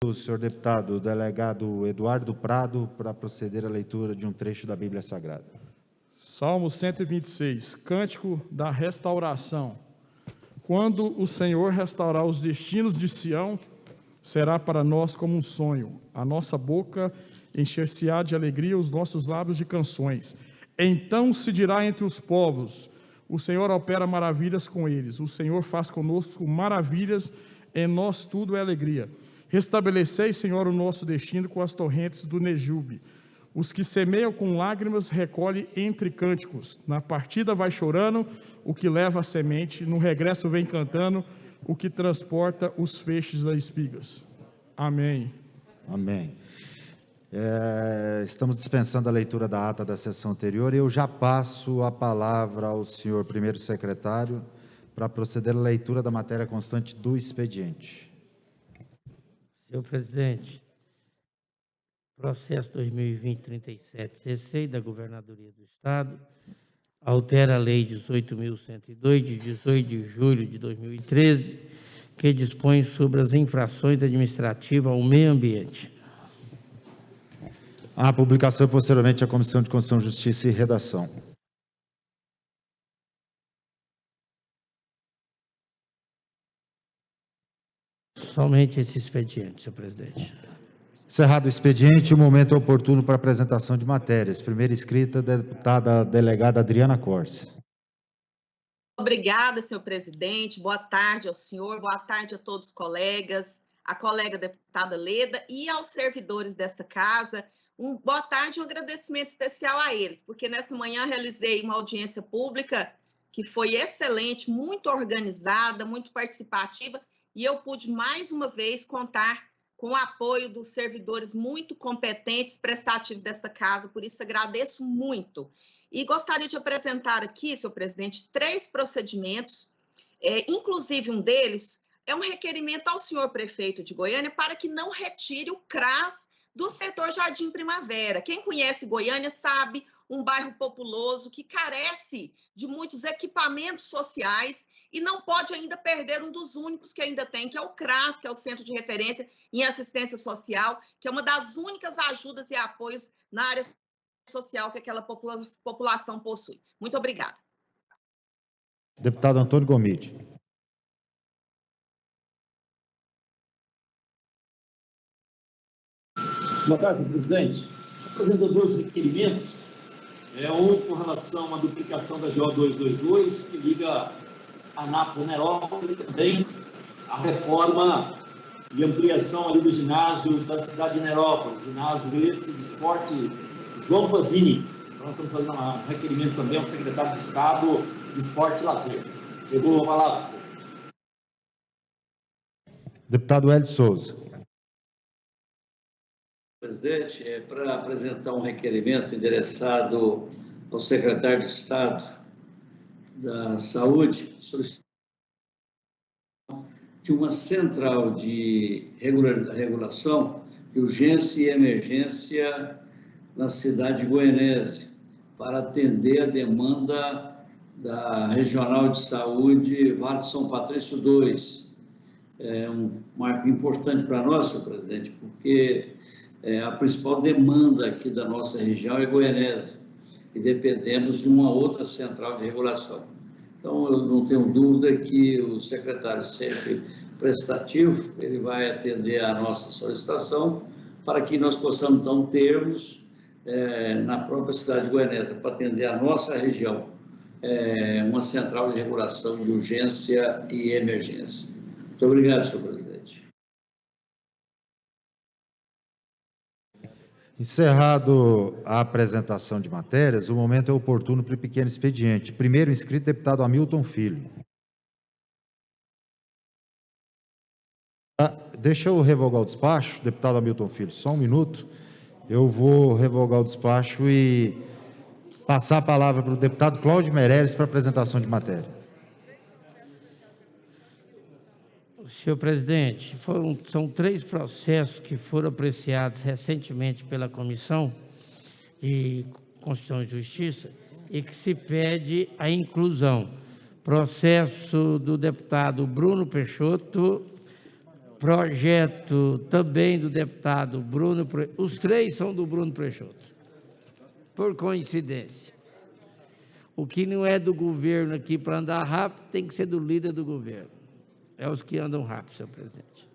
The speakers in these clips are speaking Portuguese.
O senhor deputado, o delegado Eduardo Prado, para proceder à leitura de um trecho da Bíblia Sagrada. Salmo 126, Cântico da Restauração. Quando o Senhor restaurar os destinos de Sião, será para nós como um sonho. A nossa boca encher-se-á de alegria, os nossos lábios de canções. Então se dirá entre os povos: o Senhor opera maravilhas com eles. O Senhor faz conosco maravilhas, em nós tudo é alegria. Restabelecei, Senhor, o nosso destino com as torrentes do Nejube. Os que semeiam com lágrimas recolhem entre cânticos. Na partida vai chorando o que leva a semente, no regresso vem cantando o que transporta os feixes das espigas. Amém. Amém. Estamos dispensando a leitura da ata da sessão anterior e eu já passo a palavra ao senhor primeiro secretário para proceder à leitura da matéria constante do expediente. Senhor presidente, processo 2020-37-16 da Governadoria do Estado, altera a Lei 18.102, de 18 de julho de 2013, que dispõe sobre as infrações administrativas ao meio ambiente. A publicação e posteriormente a Comissão de Constituição, Justiça e Redação. Somente esse expediente, senhor presidente. Encerrado o expediente, o momento é oportuno para apresentação de matérias. Primeira inscrita, deputada delegada Adriana Corse. Obrigada, senhor presidente. Boa tarde ao senhor, boa tarde a todos os colegas, a colega deputada Leda e aos servidores dessa casa. Boa tarde e um agradecimento especial a eles, porque nessa manhã realizei uma audiência pública que foi excelente, muito organizada, muito participativa, e eu pude mais uma vez contar com o apoio dos servidores muito competentes, prestativos dessa casa, por isso agradeço muito. E gostaria de apresentar aqui, senhor presidente, 3 procedimentos, inclusive um deles é um requerimento ao senhor prefeito de Goiânia para que não retire o CRAS do setor Jardim Primavera. Quem conhece Goiânia sabe, um bairro populoso que carece de muitos equipamentos sociais e não pode ainda perder um dos únicos que ainda tem, que é o CRAS, que é o Centro de Referência em Assistência Social, que é uma das únicas ajudas e apoios na área social que aquela população possui. Muito obrigada. Deputado Antônio Gomide. Boa tarde, senhor presidente. Apresento 2 requerimentos. Um com relação à duplicação da GO 222, que liga Anápolis a Nerópolis, e também a reforma e ampliação ali do ginásio da cidade de Nerópolis, ginásio esse de esporte João Panzini. Nós estamos fazendo um requerimento também ao secretário de Estado de Esporte e Lazer. Pegou a palavra. Deputado Hélio Souza. Presidente, para apresentar um requerimento endereçado ao secretário de Estado da Saúde, solicitando de uma central de regulação de urgência e emergência na cidade de Goianésia, para atender a demanda da Regional de Saúde Vale de São Patrício II. É um marco importante para nós, senhor presidente, porque a principal demanda aqui da nossa região é Goianésia, e dependemos de uma outra central de regulação. Então, eu não tenho dúvida que o secretário, sempre prestativo, ele vai atender a nossa solicitação para que nós possamos, então, termos, na própria cidade de Goianésia, para atender a nossa região, uma central de regulação de urgência e emergência. Muito obrigado, senhor presidente. Encerrado a apresentação de matérias, o momento é oportuno para o pequeno expediente. Primeiro inscrito, deputado Hamilton Filho. Deixa eu revogar o despacho, deputado Hamilton Filho, só um minuto. Eu vou revogar o despacho e passar a palavra para o deputado Cláudio Meireles para apresentação de matéria. Senhor presidente, são 3 processos que foram apreciados recentemente pela Comissão de Constituição e Justiça e que se pede a inclusão. Processo do deputado Bruno Peixoto, Projeto também do deputado Bruno, os três são do Bruno Peixoto, por coincidência. O que não é do governo aqui para andar rápido, tem que ser do líder do governo. É os que andam rápido, senhor presidente.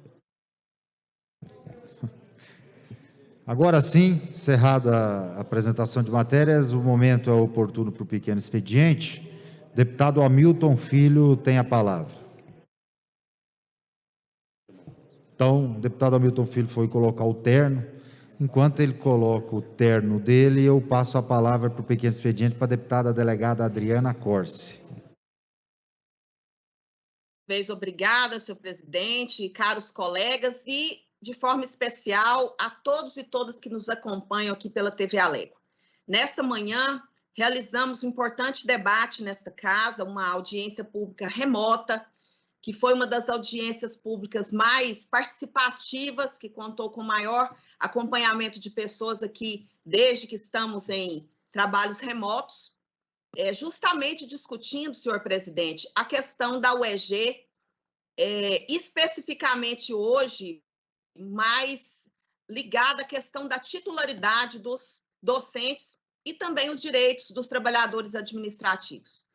Agora sim, encerrada a apresentação de matérias, o momento é oportuno para o pequeno expediente. Deputado Hamilton Filho tem a palavra. Então, o deputado Hamilton Filho foi colocar o terno. Enquanto ele coloca o terno dele, eu passo a palavra para o pequeno expediente para a deputada delegada Adriana Corse. Obrigada, senhor presidente, caros colegas e, de forma especial, a todos e todas que nos acompanham aqui pela TV Alego. Nesta manhã, realizamos um importante debate nesta casa, uma audiência pública remota, que foi uma das audiências públicas mais participativas, que contou com maior acompanhamento de pessoas aqui desde que estamos em trabalhos remotos, justamente discutindo, senhor presidente, a questão da UEG, especificamente hoje, mais ligada à questão da titularidade dos docentes e também os direitos dos trabalhadores administrativos.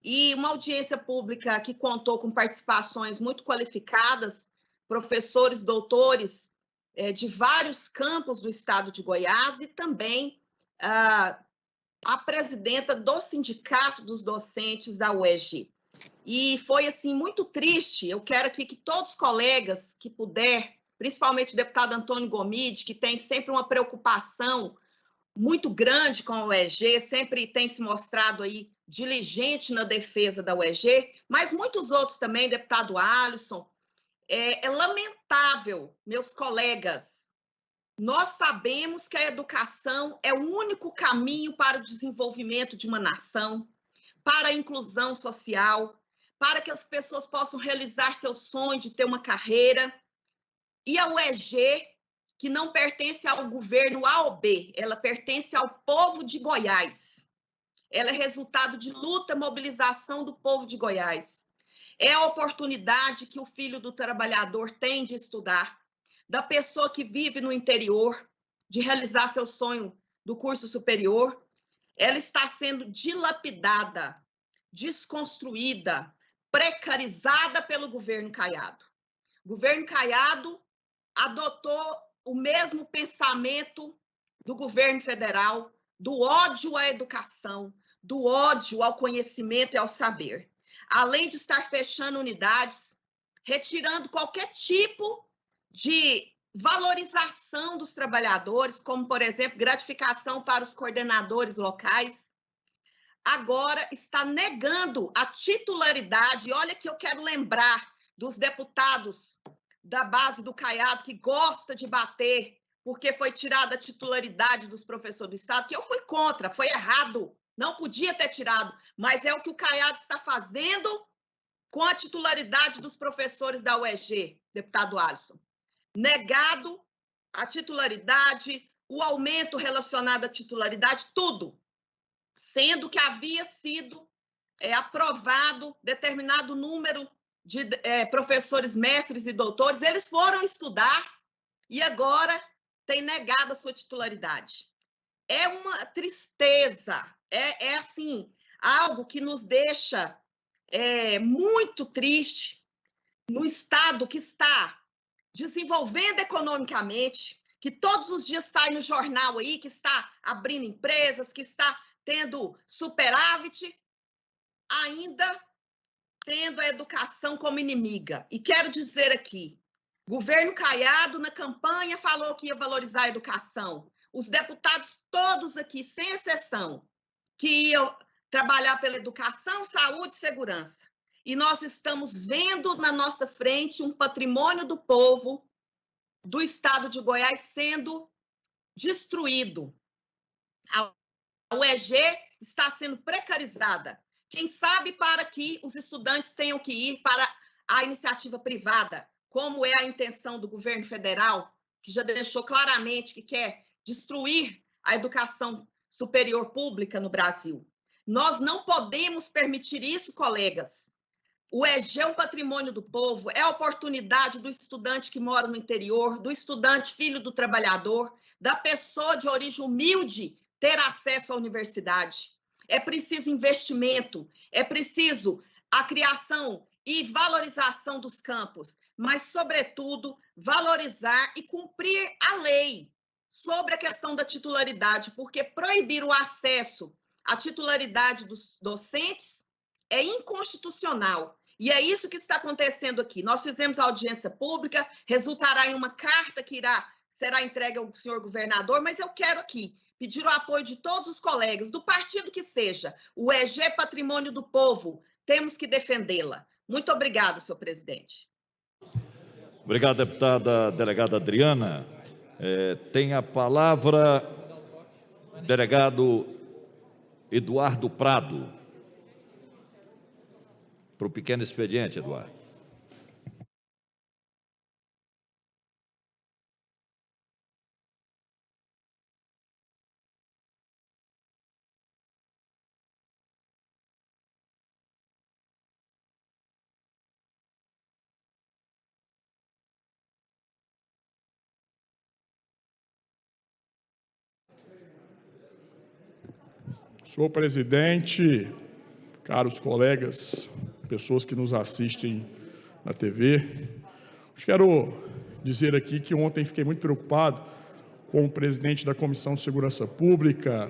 E uma audiência pública que contou com participações muito qualificadas, professores, doutores de vários campos do estado de Goiás e também a presidenta do Sindicato dos Docentes da UEG. E foi, assim, muito triste. Eu quero aqui que todos os colegas que puder, principalmente o deputado Antônio Gomide, que tem sempre uma preocupação muito grande com a UEG, sempre tem se mostrado aí diligente na defesa da UEG, mas muitos outros também, deputado Alisson. É lamentável, meus colegas, nós sabemos que a educação é o único caminho para o desenvolvimento de uma nação, para a inclusão social, para que as pessoas possam realizar seu sonho de ter uma carreira. E a UEG, que não pertence ao governo A ou B, ela pertence ao povo de Goiás. Ela é resultado de luta, mobilização do povo de Goiás. É a oportunidade que o filho do trabalhador tem de estudar, da pessoa que vive no interior, de realizar seu sonho do curso superior. Ela está sendo dilapidada, desconstruída, precarizada pelo governo Caiado. O governo Caiado adotou o mesmo pensamento do governo federal, do ódio à educação, do ódio ao conhecimento e ao saber. Além de estar fechando unidades, retirando qualquer tipo de valorização dos trabalhadores, como, por exemplo, gratificação para os coordenadores locais, agora está negando a titularidade. Olha que eu quero lembrar dos deputados da base do Caiado, que gosta de bater porque foi tirada a titularidade dos professores do Estado, que eu fui contra, foi errado, não podia ter tirado, mas é o que o Caiado está fazendo com a titularidade dos professores da UEG, deputado Alisson. Negado a titularidade, o aumento relacionado à titularidade, tudo, sendo que havia sido aprovado determinado número de professores, mestres e doutores, eles foram estudar e agora têm negado a sua titularidade. É uma tristeza, assim, algo que nos deixa muito triste no Estado que está desenvolvendo economicamente, que todos os dias sai no jornal aí, que está abrindo empresas, que está tendo superávit, ainda tendo a educação como inimiga. E quero dizer aqui, governo Caiado, na campanha, falou que ia valorizar a educação. Os deputados todos aqui, sem exceção, que iam trabalhar pela educação, saúde e segurança. E nós estamos vendo na nossa frente um patrimônio do povo do estado de Goiás sendo destruído. A UEG está sendo precarizada. Quem sabe para que os estudantes tenham que ir para a iniciativa privada, como é a intenção do governo federal, que já deixou claramente que quer destruir a educação superior pública no Brasil. Nós não podemos permitir isso, colegas. O EG é um patrimônio do povo, é a oportunidade do estudante que mora no interior, do estudante filho do trabalhador, da pessoa de origem humilde ter acesso à universidade. É preciso investimento, é preciso a criação e valorização dos campos, mas, sobretudo, valorizar e cumprir a lei sobre a questão da titularidade, porque proibir o acesso à titularidade dos docentes é inconstitucional. E é isso que está acontecendo aqui. Nós fizemos a audiência pública, resultará em uma carta que será entregue ao senhor governador, mas eu quero aqui pedir o apoio de todos os colegas, do partido que seja. O EG é patrimônio do povo, temos que defendê-la. Muito obrigada, senhor presidente. Obrigado, deputada delegada Adriana. Tem a palavra o delegado Eduardo Prado. Para o pequeno expediente, Eduardo. Senhor presidente, caros colegas, pessoas que nos assistem na TV, quero dizer aqui que ontem fiquei muito preocupado com o presidente da Comissão de Segurança Pública,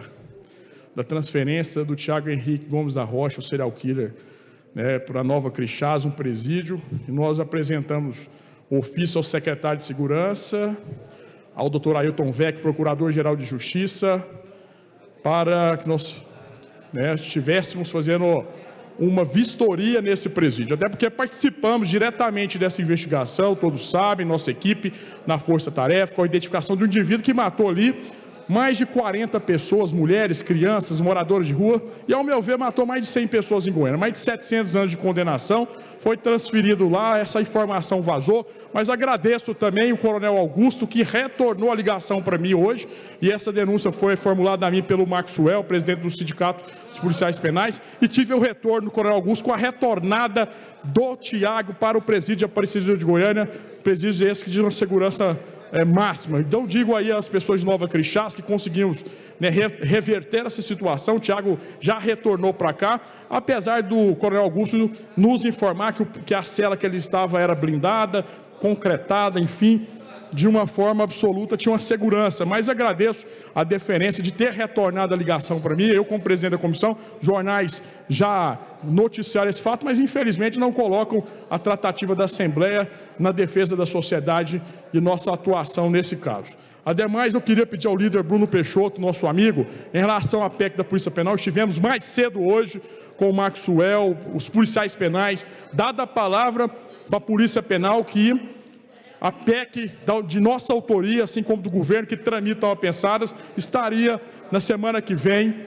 da transferência do Thiago Henrique Gomes da Rocha, o serial killer, para a Nova Crixás, um presídio, e nós apresentamos o ofício ao secretário de Segurança, ao doutor Ailton Vec, procurador-geral de Justiça, para que nós estivéssemos fazendo uma vistoria nesse presídio, até porque participamos diretamente dessa investigação, todos sabem, nossa equipe na Força Tarefa, com a identificação de um indivíduo que matou ali mais de 40 pessoas, mulheres, crianças, moradores de rua, e ao meu ver matou mais de 100 pessoas em Goiânia, mais de 700 anos de condenação, foi transferido lá, essa informação vazou, mas agradeço também o coronel Augusto, que retornou a ligação para mim hoje, e essa denúncia foi formulada a mim pelo Maxwell, presidente do Sindicato dos Policiais Penais, e tive o retorno do coronel Augusto com a retornada do Tiago para o presídio Aparecida de Goiânia, presídio esse que de uma segurança máxima. Então digo aí às pessoas de Nova Crixás que conseguimos reverter essa situação. O Tiago já retornou para cá, apesar do coronel Augusto nos informar que a cela que ele estava era blindada, concretada, enfim, de uma forma absoluta, tinha uma segurança, mas agradeço a deferência de ter retornado a ligação para mim. Eu, como presidente da comissão, jornais já noticiaram esse fato, mas infelizmente não colocam a tratativa da Assembleia na defesa da sociedade e nossa atuação nesse caso. Ademais, eu queria pedir ao líder Bruno Peixoto, nosso amigo, em relação à PEC da Polícia Penal, estivemos mais cedo hoje com o Maxwell, os policiais penais, dada a palavra para a Polícia Penal que a PEC de nossa autoria, assim como do governo, que tramitam apensadas, estaria na semana que vem,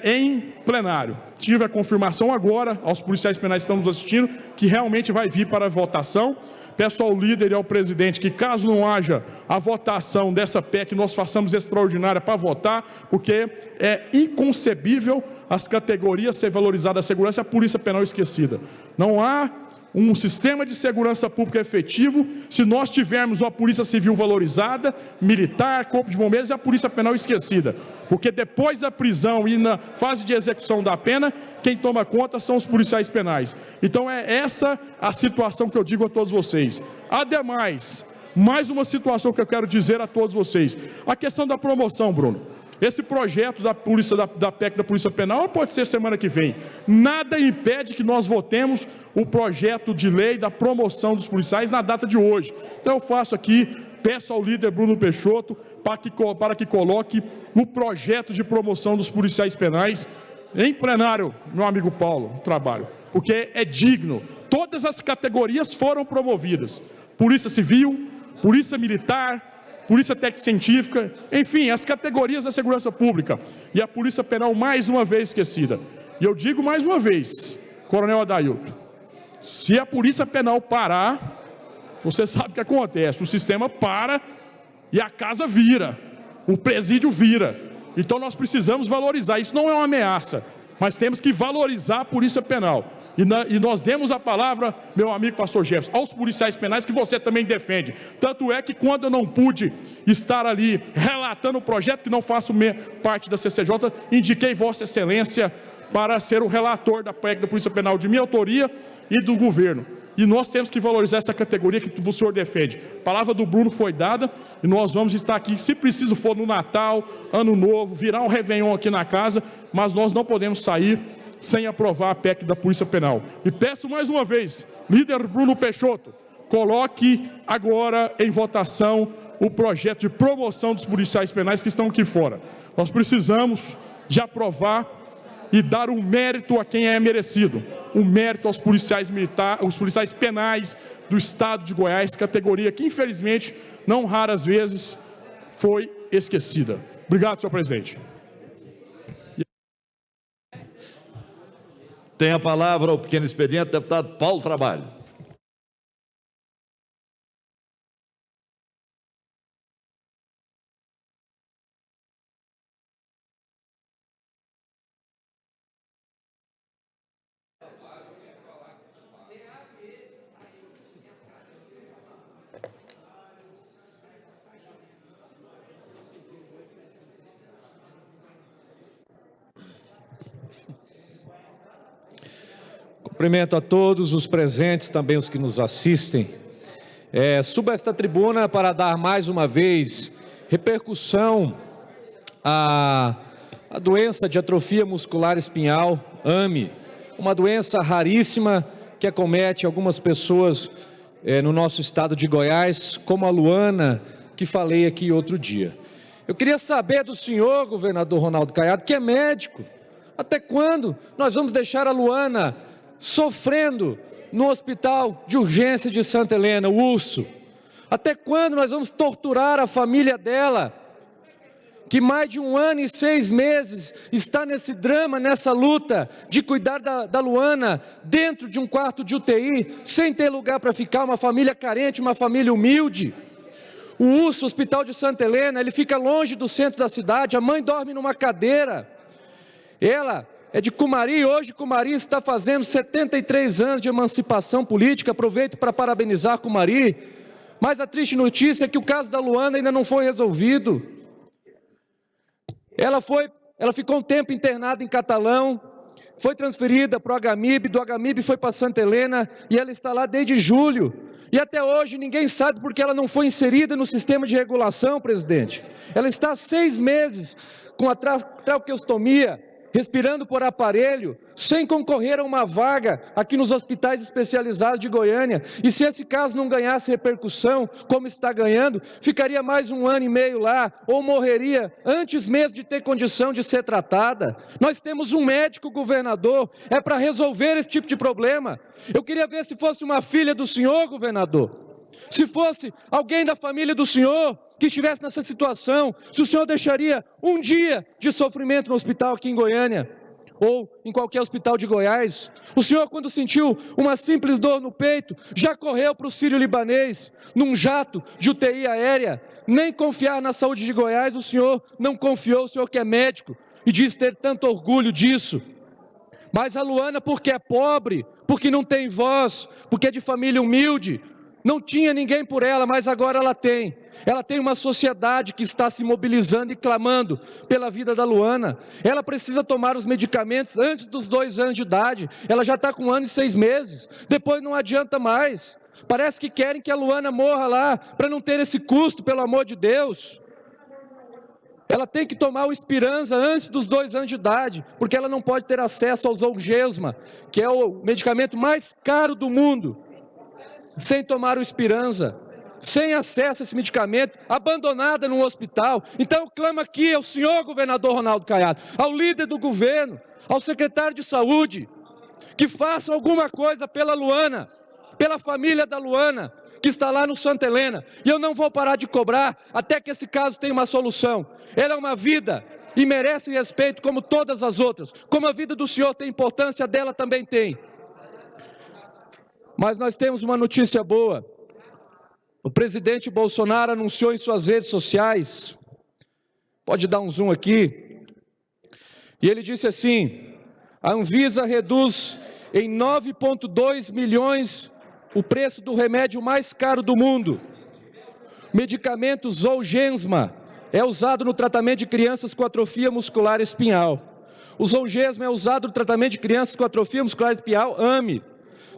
em plenário. Tive a confirmação agora, aos policiais penais que estão nos assistindo, que realmente vai vir para a votação. Peço ao líder e ao presidente que, caso não haja a votação dessa PEC, nós façamos extraordinária para votar, porque é inconcebível as categorias ser valorizadas, a segurança e a polícia penal esquecida. Não há um sistema de segurança pública efetivo se nós tivermos uma polícia civil valorizada, militar, corpo de bombeiros e a polícia penal esquecida, porque depois da prisão e na fase de execução da pena, quem toma conta são os policiais penais. Então é essa a situação que eu digo a todos vocês. Ademais, mais uma situação que eu quero dizer a todos vocês, a questão da promoção, Bruno. Esse projeto da PEC da Polícia Penal pode ser semana que vem. Nada impede que nós votemos o projeto de lei da promoção dos policiais na data de hoje. Então eu faço aqui, peço ao líder Bruno Peixoto para que coloque o projeto de promoção dos policiais penais em plenário, meu amigo Paulo, trabalho, porque é digno. Todas as categorias foram promovidas. Polícia Civil, Polícia Militar, Polícia Técnico-Científica, enfim, as categorias da segurança pública. E a Polícia Penal mais uma vez esquecida. E eu digo mais uma vez, Coronel Adailton, se a Polícia Penal parar, você sabe o que acontece, o sistema para e a casa vira, o presídio vira. Então nós precisamos valorizar, isso não é uma ameaça, mas temos que valorizar a Polícia Penal. E nós demos a palavra, meu amigo pastor Jefferson, aos policiais penais que você também defende. Tanto é que quando eu não pude estar ali relatando o projeto, que não faço parte da CCJ, indiquei Vossa Excelência para ser o relator da PEC da Polícia Penal de minha autoria e do governo. E nós temos que valorizar essa categoria que o senhor defende. A palavra do Bruno foi dada e nós vamos estar aqui, se preciso for no Natal, Ano Novo, virar um Réveillon aqui na casa, mas nós não podemos sair sem aprovar a PEC da Polícia Penal. E peço mais uma vez, líder Bruno Peixoto, coloque agora em votação o projeto de promoção dos policiais penais que estão aqui fora. Nós precisamos de aprovar e dar um mérito a quem é merecido, um mérito aos policiais militares, aos policiais penais do estado de Goiás, categoria que infelizmente, não raras vezes, foi esquecida. Obrigado, senhor presidente. Tem a palavra o pequeno expediente, deputado Paulo Trabalho. Cumprimento a todos os presentes, também os que nos assistem. Subo a esta tribuna para dar mais uma vez repercussão à doença de atrofia muscular espinhal, AME, uma doença raríssima que acomete algumas pessoas no nosso estado de Goiás, como a Luana, que falei aqui outro dia. Eu queria saber do senhor, governador Ronaldo Caiado, que é médico, até quando nós vamos deixar a Luana sofrendo no hospital de urgência de Santa Helena, o Urso? Até quando nós vamos torturar a família dela, que mais de 1 ano e 6 meses está nesse drama, nessa luta de cuidar da Luana dentro de um quarto de UTI, sem ter lugar para ficar, uma família carente, uma família humilde? O Urso, Hospital de Santa Helena, ele fica longe do centro da cidade, a mãe dorme numa cadeira, ela é de Cumari, hoje Cumari está fazendo 73 anos de emancipação política, aproveito para parabenizar Cumari, mas a triste notícia é que o caso da Luana ainda não foi resolvido. Ela ficou um tempo internada em Catalão, foi transferida para o HMIB, do HMIB foi para Santa Helena, e ela está lá desde julho, e até hoje ninguém sabe porque ela não foi inserida no sistema de regulação, presidente. Ela está há 6 meses com a traqueostomia, respirando por aparelho, sem concorrer a uma vaga aqui nos hospitais especializados de Goiânia. E se esse caso não ganhasse repercussão, como está ganhando, ficaria mais 1 ano e meio lá, ou morreria antes mesmo de ter condição de ser tratada. Nós temos um médico, governador, é para resolver esse tipo de problema. Eu queria ver se fosse uma filha do senhor, governador, se fosse alguém da família do senhor que estivesse nessa situação, se o senhor deixaria 1 dia de sofrimento no hospital aqui em Goiânia, ou em qualquer hospital de Goiás? O senhor, quando sentiu uma simples dor no peito, já correu para o Sírio-Libanês, num jato de UTI aérea, nem confiar na saúde de Goiás o senhor não confiou, o senhor que é médico, e diz ter tanto orgulho disso. Mas a Luana, porque é pobre, porque não tem voz, porque é de família humilde, não tinha ninguém por ela, mas agora ela tem. Ela tem uma sociedade que está se mobilizando e clamando pela vida da Luana. Ela precisa tomar os medicamentos antes dos 2 anos de idade. Ela já está com 1 ano e 6 meses. Depois não adianta mais. Parece que querem que a Luana morra lá para não ter esse custo, pelo amor de Deus. Ela tem que tomar o Espiranza antes dos 2 anos de idade, porque ela não pode ter acesso ao Zolgensma, que é o medicamento mais caro do mundo, sem tomar o Espiranza, sem acesso a esse medicamento, abandonada num hospital. Então eu clamo aqui ao senhor governador Ronaldo Caiado, ao líder do governo, ao secretário de saúde, que façam alguma coisa pela Luana, pela família da Luana, que está lá no Santa Helena. E eu não vou parar de cobrar até que esse caso tenha uma solução. Ela é uma vida e merece respeito como todas as outras. Como a vida do senhor tem importância, dela também tem. Mas nós temos uma notícia boa. O presidente Bolsonaro anunciou em suas redes sociais, pode dar um zoom aqui, e ele disse assim: a Anvisa reduz em 9,2 milhões o preço do remédio mais caro do mundo. Medicamento Zolgensma é usado no tratamento de crianças com atrofia muscular espinhal. O Zolgensma é usado no tratamento de crianças com atrofia muscular espinhal, AME,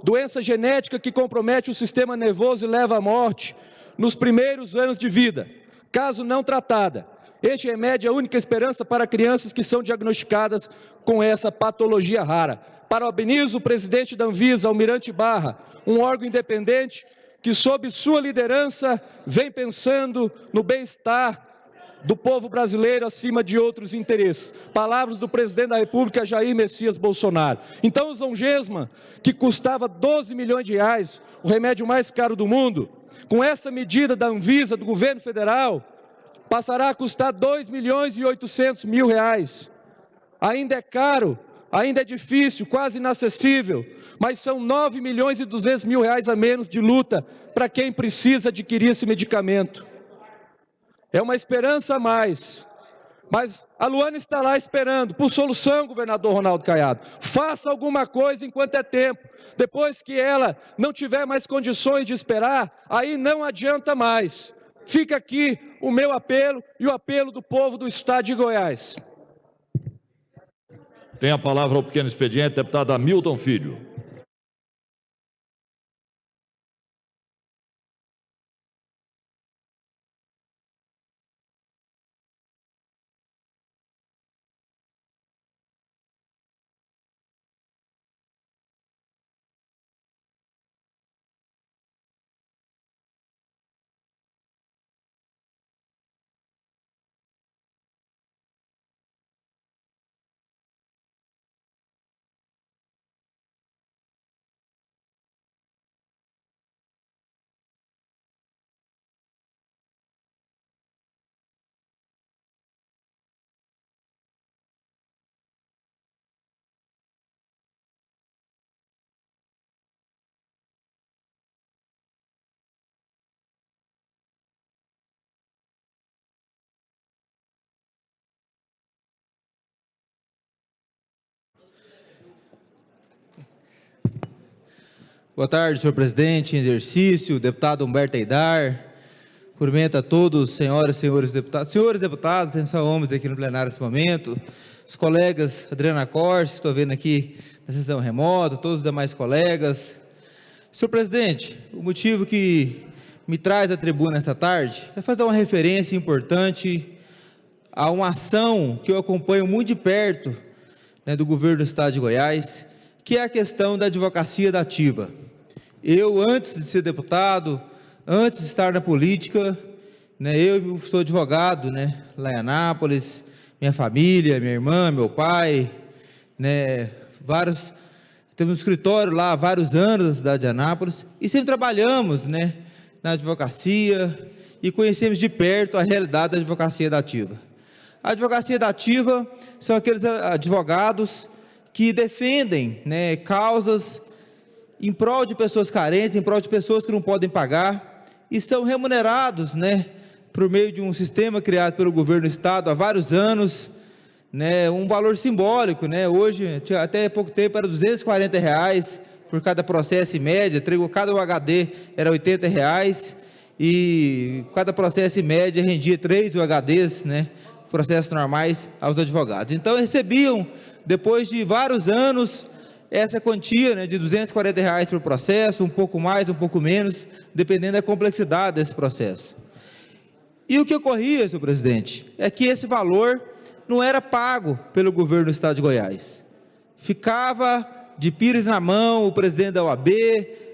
doença genética que compromete o sistema nervoso e leva à morte nos primeiros anos de vida, caso não tratada. Este remédio é a única esperança para crianças que são diagnosticadas com essa patologia rara. Parabenizo o presidente da Anvisa, Almirante Barra, um órgão independente que, sob sua liderança, vem pensando no bem-estar do povo brasileiro acima de outros interesses. Palavras do presidente da República, Jair Messias Bolsonaro. Então, o Zolgensma, que custava 12 milhões de reais, o remédio mais caro do mundo, com essa medida da Anvisa, do governo federal, passará a custar 2 milhões e 800 mil reais. Ainda é caro, ainda é difícil, quase inacessível, mas são 9 milhões e 200 mil reais a menos de luta para quem precisa adquirir esse medicamento. É uma esperança a mais, mas a Luana está lá esperando por solução, governador Ronaldo Caiado. Faça alguma coisa enquanto é tempo. Depois que ela não tiver mais condições de esperar, aí não adianta mais. Fica aqui o meu apelo e o apelo do povo do estado de Goiás. Tem a palavra ao pequeno expediente, deputado Hamilton Filho. Boa tarde, senhor presidente em exercício, deputado Humberto Aidar. Cumprimento a todos, senhoras e senhores deputados. Senhores deputados, temos só homens aqui no plenário nesse momento. Os colegas Adriana Cortes, estou vendo aqui na sessão remota, todos os demais colegas. Senhor presidente, o motivo que me traz à tribuna esta tarde é fazer uma referência importante a uma ação que eu acompanho muito de perto, do governo do estado de Goiás, que é a questão da advocacia da ativa. Eu, antes de ser deputado, antes de estar na política, eu sou advogado, lá em Anápolis, minha família, minha irmã, meu pai, temos um escritório lá há vários anos na cidade de Anápolis, e sempre trabalhamos, na advocacia, e conhecemos de perto a realidade da advocacia da ativa. A advocacia da ativa são aqueles advogados que defendem causas em prol de pessoas carentes, em prol de pessoas que não podem pagar, e são remunerados por meio de um sistema criado pelo governo do estado há vários anos, um valor simbólico, hoje, até pouco tempo, era R$240 por cada processo em média, cada UHD era R$80, e cada processo em média rendia 3 UHDs, processos normais aos advogados. Então, recebiam, depois de vários anos, essa quantia de R$240 por processo, um pouco mais, um pouco menos, dependendo da complexidade desse processo. E o que ocorria, senhor presidente, é que esse valor não era pago pelo governo do estado de Goiás. Ficava de pires na mão o presidente da OAB,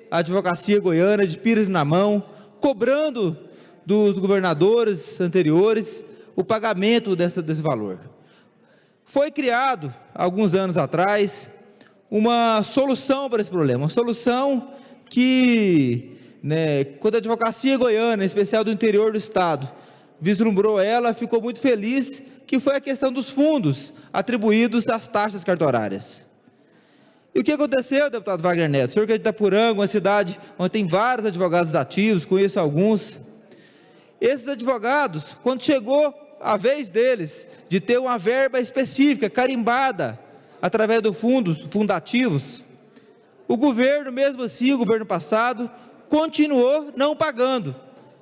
a advocacia goiana de pires na mão, cobrando dos governadores anteriores o pagamento desse valor. Foi criado, alguns anos atrás, uma solução para esse problema, uma solução que, quando a advocacia goiana, em especial do interior do estado, vislumbrou ela, ficou muito feliz, que foi a questão dos fundos atribuídos às taxas cartorárias. E o que aconteceu, deputado Wagner Neto? O senhor que é de Itapuranga, uma cidade onde tem vários advogados ativos, conheço alguns. Esses advogados, quando chegou a vez deles de ter uma verba específica, carimbada, através do fundativos, O governo, mesmo assim, o governo passado, continuou não pagando.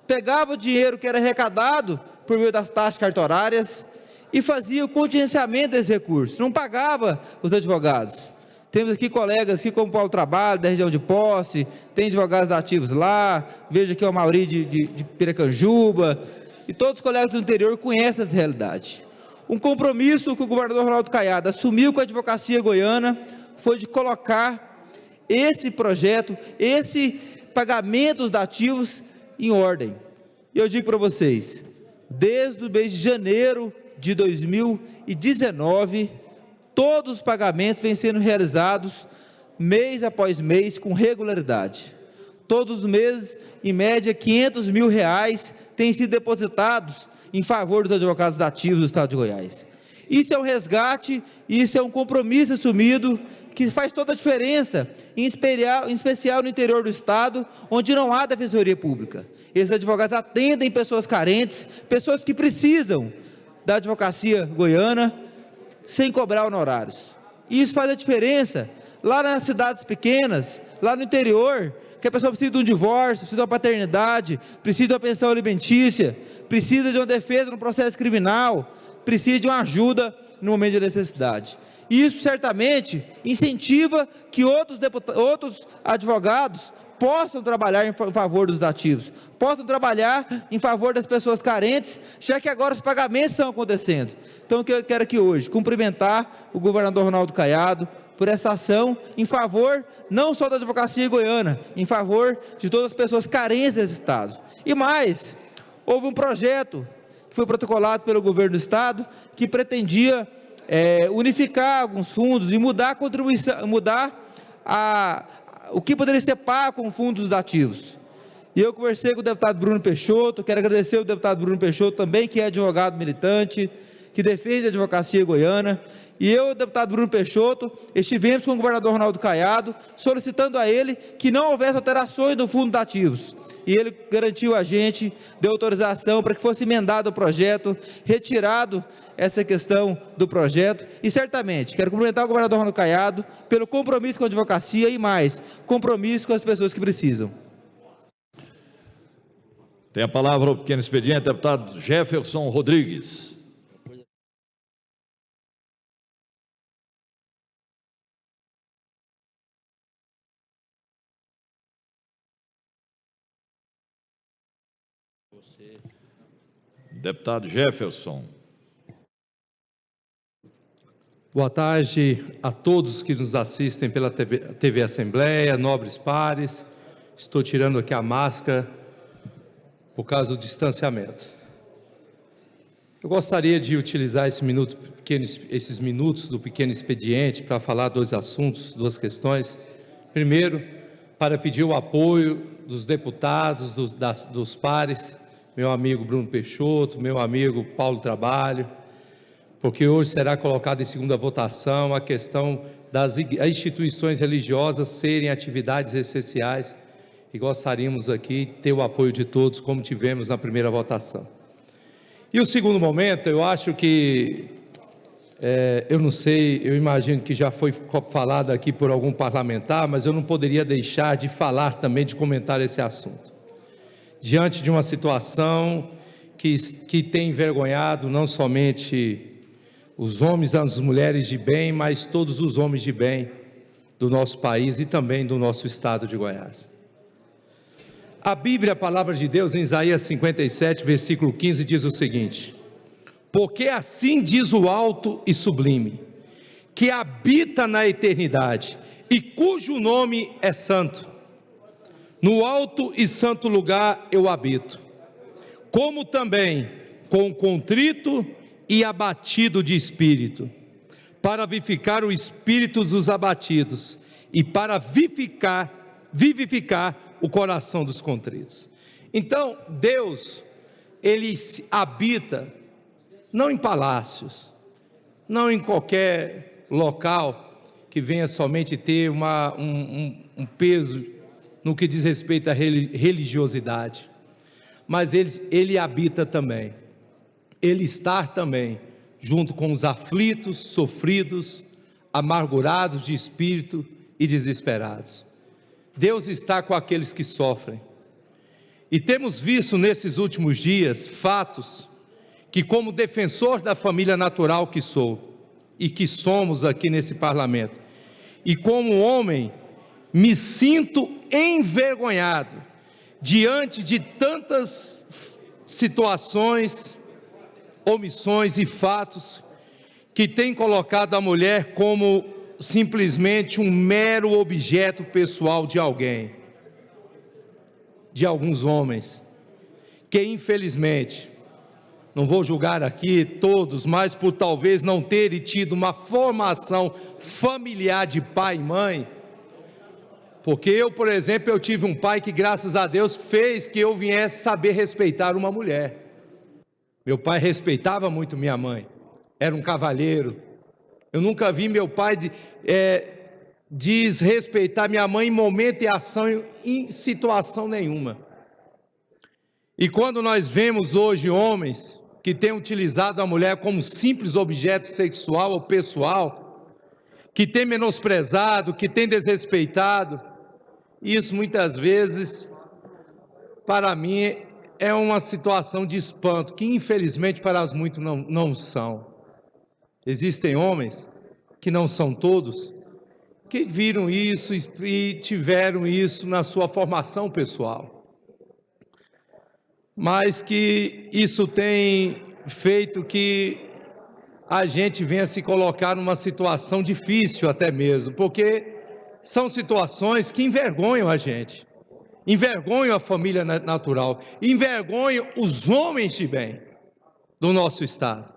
Pegava o dinheiro que era arrecadado por meio das taxas cartorárias e fazia o contingenciamento desses recursos, não pagava os advogados. Temos aqui colegas aqui como Paulo Trabalho, da região de Posse, tem advogados ativos lá, vejo aqui o Mauri de Piracanjuba, e todos os colegas do interior conhecem essa realidade. Um compromisso que o governador Ronaldo Caiado assumiu com a advocacia goiana foi de colocar esse projeto, esse pagamento dos dativos em ordem. E eu digo para vocês, desde o mês de janeiro de 2019, todos os pagamentos vêm sendo realizados mês após mês com regularidade. Todos os meses, em média, R$500 mil têm sido depositados em favor dos advogados ativos do Estado de Goiás. Isso é um resgate, isso é um compromisso assumido que faz toda a diferença, em especial no interior do Estado, onde não há defensoria pública. Esses advogados atendem pessoas carentes, pessoas que precisam da advocacia goiana, sem cobrar honorários. E isso faz a diferença lá nas cidades pequenas, lá no interior, que a pessoa precisa de um divórcio, precisa de uma paternidade, precisa de uma pensão alimentícia, precisa de uma defesa no processo criminal, precisa de uma ajuda no momento de necessidade. E isso certamente incentiva que outros advogados possam trabalhar em favor dos ativos, possam trabalhar em favor das pessoas carentes, já que agora os pagamentos estão acontecendo. Então, eu quero aqui hoje cumprimentar o governador Ronaldo Caiado por essa ação em favor não só da advocacia goiana, em favor de todas as pessoas carentes desse Estado. E mais, houve um projeto que foi protocolado pelo governo do Estado que pretendia unificar alguns fundos e mudar a contribuição, o que poderia ser pago com fundos dos ativos. E eu conversei com o deputado Bruno Peixoto, quero agradecer ao deputado Bruno Peixoto também, que é advogado militante, que defende a advocacia goiana, e eu, o deputado Bruno Peixoto, estivemos com o governador Ronaldo Caiado, solicitando a ele que não houvesse alterações no fundo de ativos. E ele garantiu a gente, deu autorização para que fosse emendado o projeto, retirado essa questão do projeto, e certamente, quero cumprimentar o governador Ronaldo Caiado pelo compromisso com a advocacia e mais, compromisso com as pessoas que precisam. Tem a palavra o pequeno expediente, deputado Jefferson Rodrigues. Deputado Jefferson. Boa tarde a todos que nos assistem pela TV Assembleia, nobres pares. Estou tirando aqui a máscara por causa do distanciamento. Eu gostaria de utilizar esses minutos do pequeno expediente para falar dois assuntos, duas questões. Primeiro, para pedir o apoio dos deputados, dos pares, meu amigo Bruno Peixoto, meu amigo Paulo Trabalho, porque hoje será colocada em segunda votação a questão das instituições religiosas serem atividades essenciais, e gostaríamos aqui ter o apoio de todos, como tivemos na primeira votação. E o segundo momento, eu acho que, eu não sei, eu imagino que já foi falado aqui por algum parlamentar, mas eu não poderia deixar de falar também, de comentar esse assunto. Diante de uma situação que tem envergonhado não somente os homens e as mulheres de bem, mas todos os homens de bem do nosso país e também do nosso estado de Goiás. A Bíblia, a palavra de Deus, em Isaías 57, versículo 15, diz o seguinte: porque assim diz o alto e sublime, que habita na eternidade e cujo nome é santo. No alto e santo lugar eu habito, como também com contrito e abatido de espírito, para vivificar o espírito dos abatidos e para vivificar o coração dos contritos. Então, Deus, Ele habita, não em palácios, não em qualquer local que venha somente ter um peso no que diz respeito à religiosidade, mas Ele habita também, Ele está também, junto com os aflitos, sofridos, amargurados de espírito, e desesperados. Deus está com aqueles que sofrem. E temos visto nesses últimos dias fatos que, como defensor da família natural que sou e que somos aqui nesse parlamento, e como homem, me sinto envergonhado diante de tantas situações, omissões e fatos que têm colocado a mulher como simplesmente um mero objeto pessoal de alguém, de alguns homens, que infelizmente, não vou julgar aqui todos, mas por talvez não terem tido uma formação familiar de pai e mãe, porque eu, por exemplo, eu tive um pai que, graças a Deus, fez que eu viesse saber respeitar uma mulher. Meu pai respeitava muito minha mãe, era um cavalheiro. Eu nunca vi meu pai desrespeitar minha mãe em momento e ação, em situação nenhuma. E quando nós vemos hoje homens que têm utilizado a mulher como simples objeto sexual ou pessoal, que têm menosprezado, que têm desrespeitado, isso muitas vezes, para mim, é uma situação de espanto, que infelizmente para os muitos não são. Existem homens, que não são todos, que viram isso e tiveram isso na sua formação pessoal. Mas que isso tem feito que a gente venha se colocar numa situação difícil até mesmo, porque são situações que envergonham a gente, envergonham a família natural, envergonham os homens de bem do nosso Estado.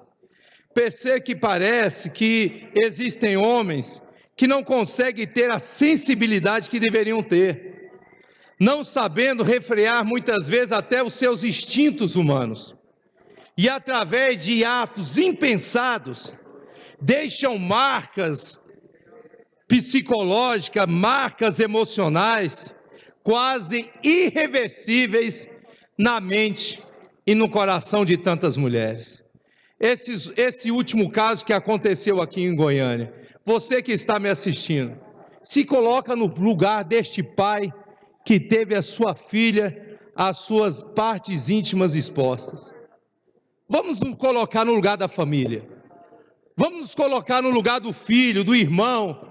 Percebe que parece que existem homens que não conseguem ter a sensibilidade que deveriam ter, não sabendo refrear muitas vezes até os seus instintos humanos, e através de atos impensados, deixam marcas psicológicas, marcas emocionais, quase irreversíveis na mente e no coração de tantas mulheres. Esse último caso que aconteceu aqui em Goiânia, você que está me assistindo, se coloca no lugar deste pai que teve a sua filha, as suas partes íntimas expostas. Vamos nos colocar no lugar da família, vamos nos colocar no lugar do filho, do irmão.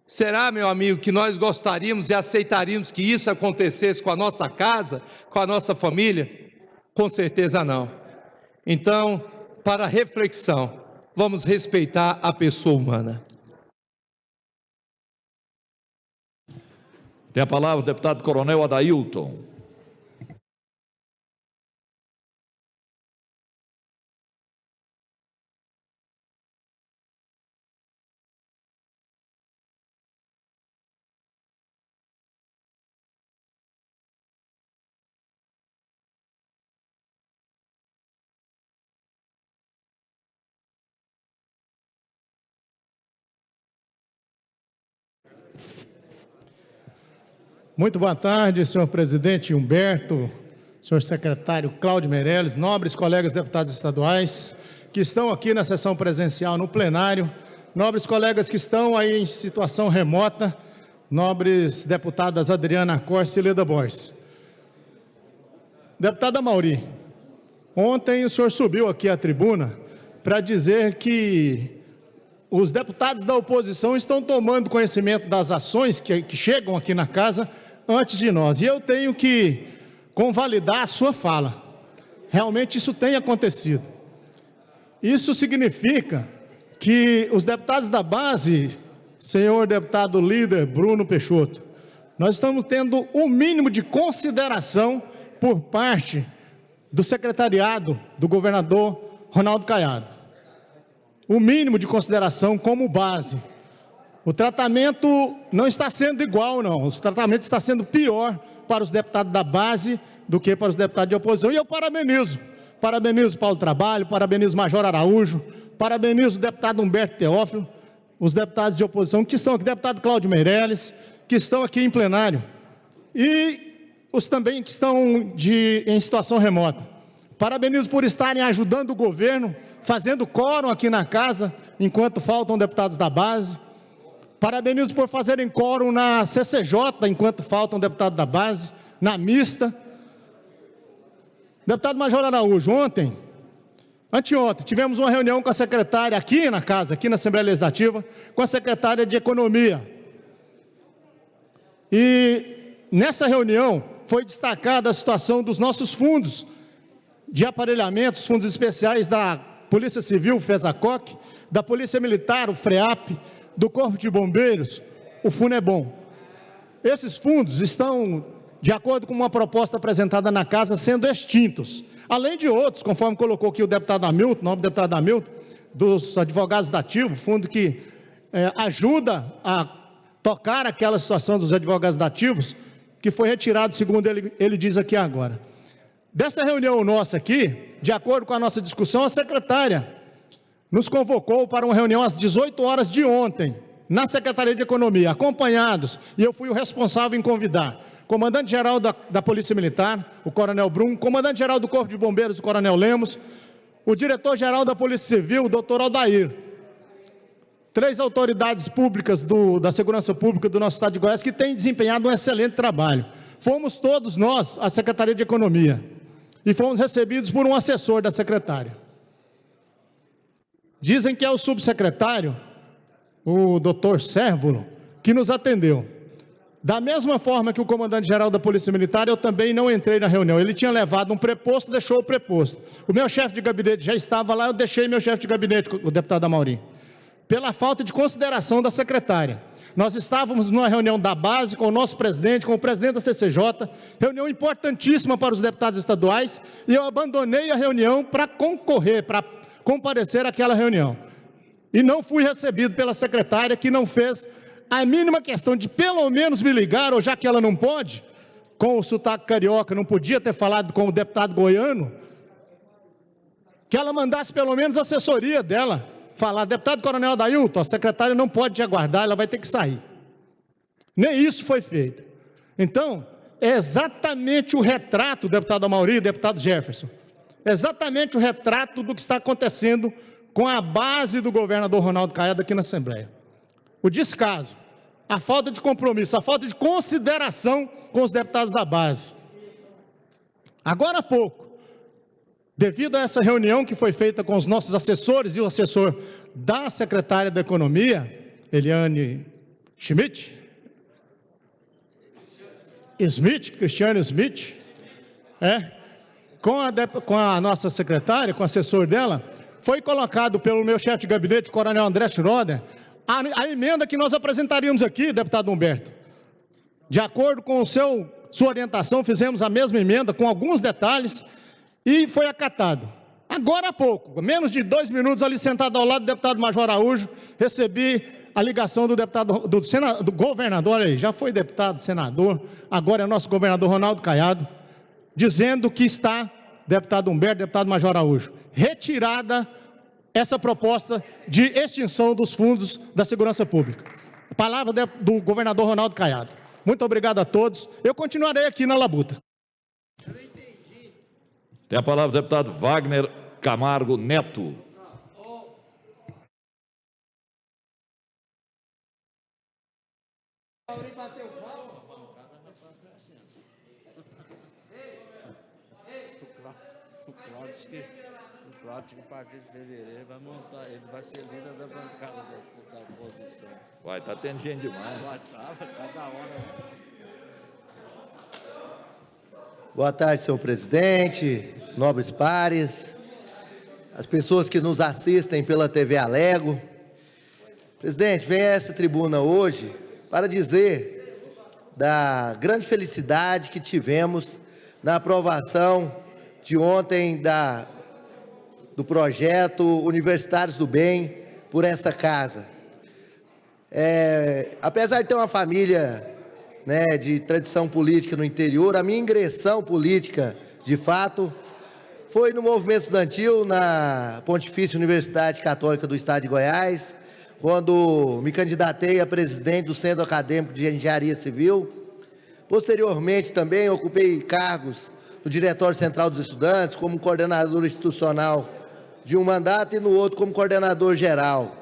Será, meu amigo, que nós gostaríamos e aceitaríamos que isso acontecesse com a nossa casa, com a nossa família? Com certeza não. Então, para reflexão, vamos respeitar a pessoa humana. Tem a palavra o deputado Coronel Adailton. Muito boa tarde, senhor presidente Humberto, senhor secretário Cláudio Meirelles, nobres colegas deputados estaduais que estão aqui na sessão presencial no plenário, nobres colegas que estão aí em situação remota, nobres deputadas Adriana Corse e Leda Borges. Deputada Mauri, ontem o senhor subiu aqui à tribuna para dizer que os deputados da oposição estão tomando conhecimento das ações que chegam aqui na casa antes de nós. E eu tenho que convalidar a sua fala. Realmente isso tem acontecido. Isso significa que os deputados da base, senhor deputado líder Bruno Peixoto, nós estamos tendo um mínimo de consideração por parte do secretariado do governador Ronaldo Caiado. O mínimo de consideração como base. O tratamento não está sendo igual, não. O tratamento está sendo pior para os deputados da base do que para os deputados de oposição. E eu parabenizo. Parabenizo Paulo Trabalho, parabenizo o Major Araújo, parabenizo o deputado Humberto Teófilo, os deputados de oposição que estão aqui, deputado Cláudio Meirelles, que estão aqui em plenário. E os também que estão em situação remota. Parabenizo por estarem ajudando o governo, fazendo quórum aqui na casa, enquanto faltam deputados da base. Parabenizo por fazerem quórum na CCJ, enquanto falta um deputado da base, na mista. Deputado Major Araújo, anteontem, tivemos uma reunião com a secretária aqui na casa, aqui na Assembleia Legislativa, com a secretária de Economia. E nessa reunião foi destacada a situação dos nossos fundos de aparelhamento, os fundos especiais da Polícia Civil, o FESACOC, da Polícia Militar, o FREAP, do Corpo de Bombeiros, o FUNEBOM. Esses fundos estão, de acordo com uma proposta apresentada na casa, sendo extintos. Além de outros, conforme colocou aqui o deputado Hamilton, nobre deputado Hamilton, dos advogados da ativa, fundo que ajuda a tocar aquela situação dos advogados dativos, que foi retirado, segundo ele diz aqui agora. Dessa reunião nossa aqui, de acordo com a nossa discussão, a secretária nos convocou para uma reunião às 18 horas de ontem, na Secretaria de Economia, acompanhados, e eu fui o responsável em convidar, comandante-geral da Polícia Militar, o coronel Brum, comandante-geral do Corpo de Bombeiros, o coronel Lemos, o diretor-geral da Polícia Civil, o doutor Aldair, 3 autoridades públicas da segurança pública do nosso estado de Goiás, que têm desempenhado um excelente trabalho. Fomos todos nós, a Secretaria de Economia, e fomos recebidos por um assessor da secretária. Dizem que é o subsecretário, o doutor Sérvulo, que nos atendeu. Da mesma forma que o comandante-geral da Polícia Militar, eu também não entrei na reunião. Ele tinha levado um preposto, deixou o preposto. O meu chefe de gabinete já estava lá, eu deixei meu chefe de gabinete, o deputado Amaury, pela falta de consideração da secretária. Nós estávamos numa reunião da base com o nosso presidente, com o presidente da CCJ, reunião importantíssima para os deputados estaduais, e eu abandonei a reunião para concorrer, para comparecer àquela reunião. E não fui recebido pela secretária, que não fez a mínima questão de pelo menos me ligar, ou já que ela não pode, com o sotaque carioca, não podia ter falado com o deputado goiano, que ela mandasse pelo menos a assessoria dela, falar, deputado coronel Adailton, a secretária não pode te aguardar, ela vai ter que sair. Nem isso foi feito. Então, é exatamente o retrato, deputado Amaury, deputado Jefferson, exatamente o retrato do que está acontecendo com a base do governador Ronaldo Caiado aqui na Assembleia. O descaso, a falta de compromisso, a falta de consideração com os deputados da base. Agora há pouco, devido a essa reunião que foi feita com os nossos assessores e o assessor da secretária da Economia, Eliane Cristiane Smith, com a nossa secretária, com o assessor dela, foi colocado pelo meu chefe de gabinete, o coronel André Schroeder, a emenda que nós apresentaríamos aqui, deputado Humberto. De acordo com sua orientação, fizemos a mesma emenda, com alguns detalhes, e foi acatado. Agora há pouco, menos de 2 minutos, ali sentado ao lado do deputado Major Araújo, recebi a ligação do governador, aí, já foi deputado, senador, agora é nosso governador Ronaldo Caiado, dizendo que está, deputado Humberto, deputado Major Araújo, retirada essa proposta de extinção dos fundos da segurança pública. Palavra do governador Ronaldo Caiado. Muito obrigado a todos. Eu continuarei aqui na labuta. Tem a palavra o deputado Wagner Camargo Neto. O Cláudio, que a partir de fevereiro vai montar, ele vai ser líder da bancada da oposição. Vai, tá tendo gente demais. Vai, tá da hora. Boa tarde, senhor presidente, nobres pares, as pessoas que nos assistem pela TV Alego. Presidente, venho a essa tribuna hoje para dizer da grande felicidade que tivemos na aprovação de ontem do projeto Universitários do Bem por essa casa. Apesar de ter uma família de tradição política no interior, a minha ingressão política, de fato, foi no movimento estudantil na Pontifícia Universidade Católica do Estado de Goiás, quando me candidatei a presidente do Centro Acadêmico de Engenharia Civil. Posteriormente, também ocupei cargos no Diretório Central dos Estudantes, como coordenador institucional de um mandato e no outro como coordenador geral.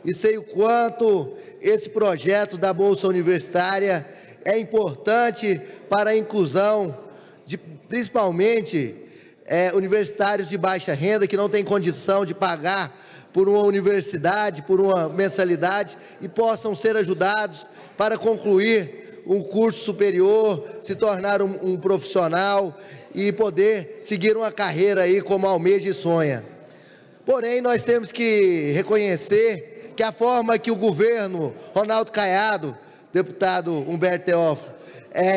E sei o quanto esse projeto da Bolsa Universitária é importante para a inclusão de, principalmente, universitários de baixa renda que não têm condição de pagar por uma universidade, por uma mensalidade, e possam ser ajudados para concluir um curso superior, se tornar um profissional e poder seguir uma carreira aí como almeja e sonha. Porém, nós temos que reconhecer que a forma que o governo Ronaldo Caiado, deputado Humberto Teófilo,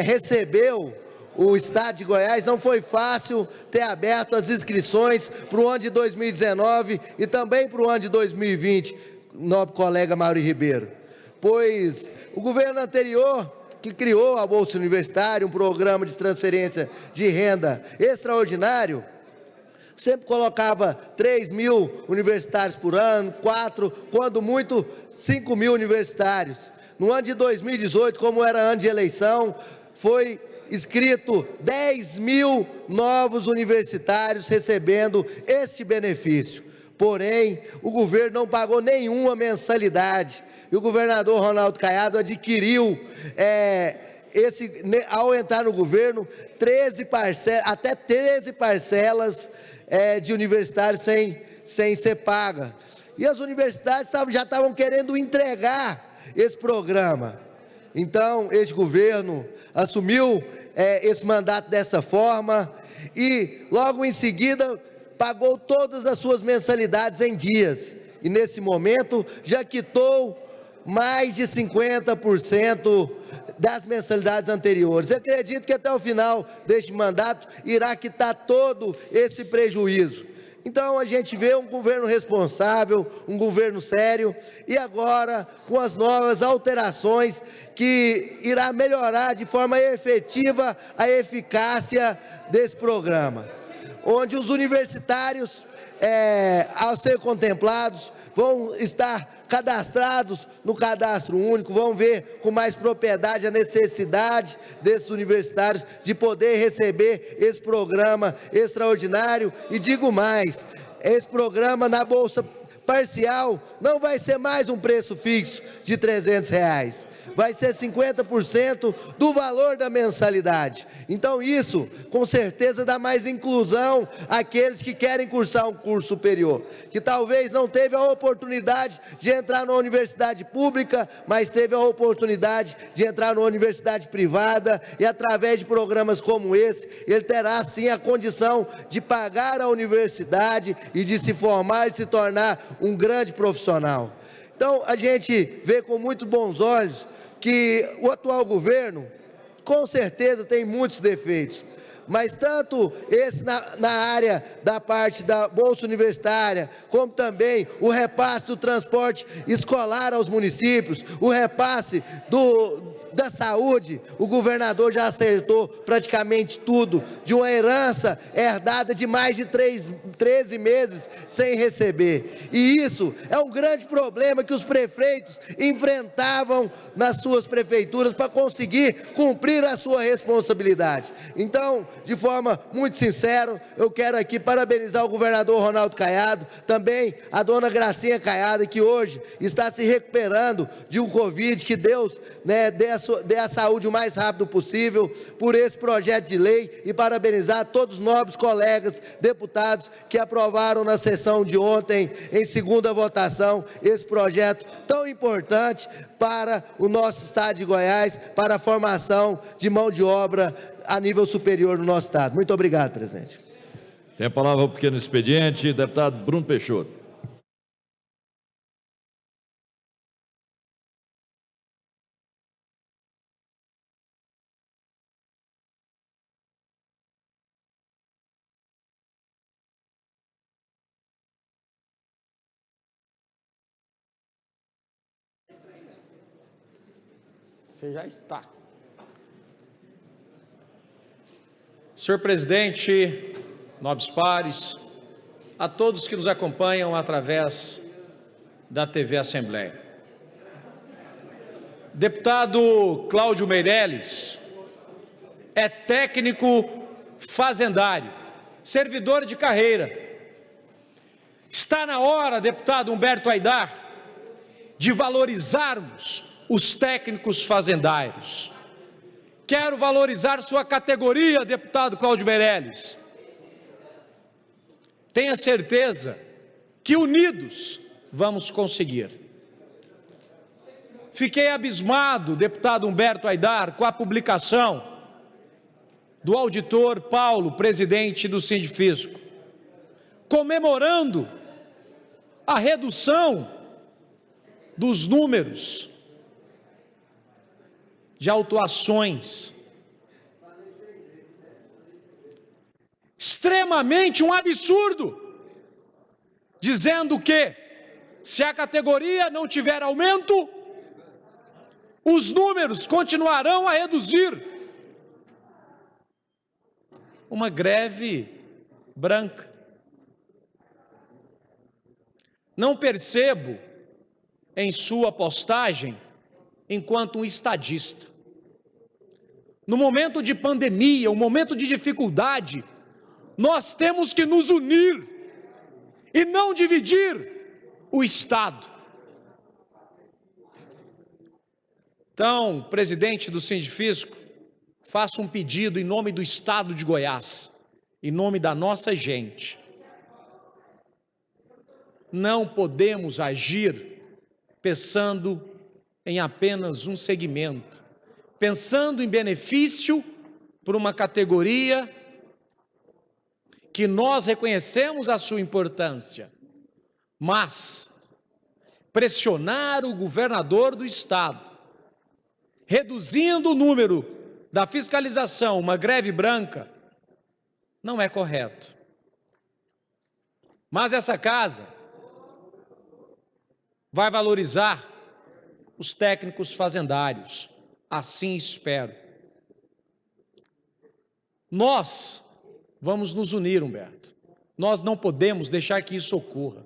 recebeu o Estado de Goiás, não foi fácil ter aberto as inscrições para o ano de 2019 e também para o ano de 2020, nobre colega Mauri Ribeiro, pois o governo anterior, que criou a Bolsa Universitária, um programa de transferência de renda extraordinário, sempre colocava 3.000 universitários por ano, 4, quando muito 5.000 universitários. No ano de 2018, como era ano de eleição, foi inscrito 10.000 novos universitários recebendo este benefício. Porém, o governo não pagou nenhuma mensalidade. E o governador Ronaldo Caiado adquiriu, ao entrar no governo, até 13 parcelas de universitários sem ser paga. E as universidades já estavam querendo entregar esse programa. Então, este governo assumiu esse mandato dessa forma e, logo em seguida, pagou todas as suas mensalidades em dias. E, nesse momento, já quitou mais de 50% das mensalidades anteriores. Eu acredito que até o final deste mandato irá quitar todo esse prejuízo. Então a gente vê um governo responsável, um governo sério, e agora com as novas alterações que irá melhorar de forma efetiva a eficácia desse programa, onde os universitários, ao ser contemplados, vão estar cadastrados no cadastro único, vão ver com mais propriedade a necessidade desses universitários de poder receber esse programa extraordinário. E digo mais, esse programa na Bolsa Parcial não vai ser mais um preço fixo de R$300, vai ser 50% do valor da mensalidade. Então isso, com certeza, dá mais inclusão àqueles que querem cursar um curso superior, que talvez não teve a oportunidade de entrar numa universidade pública, mas teve a oportunidade de entrar numa universidade privada, e através de programas como esse, ele terá sim a condição de pagar a universidade e de se formar e se tornar um grande profissional. Então, a gente vê com muito bons olhos que o atual governo, com certeza, tem muitos defeitos, mas tanto esse na área da parte da Bolsa Universitária, como também o repasse do transporte escolar aos municípios, o repasse da saúde, o governador já acertou praticamente tudo, de uma herança herdada de mais de 13 meses sem receber. E isso é um grande problema que os prefeitos enfrentavam nas suas prefeituras para conseguir cumprir a sua responsabilidade. Então, de forma muito sincera, eu quero aqui parabenizar o governador Ronaldo Caiado, também a dona Gracinha Caiado, que hoje está se recuperando de um Covid, que Deus dê a saúde o mais rápido possível por esse projeto de lei, e parabenizar todos os nobres colegas deputados que aprovaram na sessão de ontem, em segunda votação, esse projeto tão importante para o nosso estado de Goiás, para a formação de mão de obra a nível superior no nosso estado. Muito obrigado, presidente. Tem a palavra o pequeno expediente, deputado Bruno Peixoto. Você já está. Senhor presidente, nobres pares, a todos que nos acompanham através da TV Assembleia. Deputado Cláudio Meirelles é técnico fazendário, servidor de carreira. Está na hora, deputado Humberto Aidar, de valorizarmos os técnicos fazendários. Quero valorizar sua categoria, deputado Cláudio Meirelles. Tenha certeza que unidos vamos conseguir. Fiquei abismado, deputado Humberto Aidar, com a publicação do auditor Paulo, presidente do Sindifisco, comemorando a redução dos números de autuações. Extremamente um absurdo, dizendo que, se a categoria não tiver aumento, os números continuarão a reduzir. Uma greve branca. Não percebo em sua postagem enquanto um estadista. No momento de pandemia, um momento de dificuldade, nós temos que nos unir e não dividir o Estado. Então, presidente do Sindifisco, faço um pedido em nome do Estado de Goiás, em nome da nossa gente. Não podemos agir pensando em apenas um segmento, pensando em benefício para uma categoria que nós reconhecemos a sua importância, mas pressionar o governador do Estado, reduzindo o número da fiscalização, uma greve branca, não é correto. Mas essa casa vai valorizar os técnicos fazendários, assim espero. Nós vamos nos unir, Humberto. Nós não podemos deixar que isso ocorra.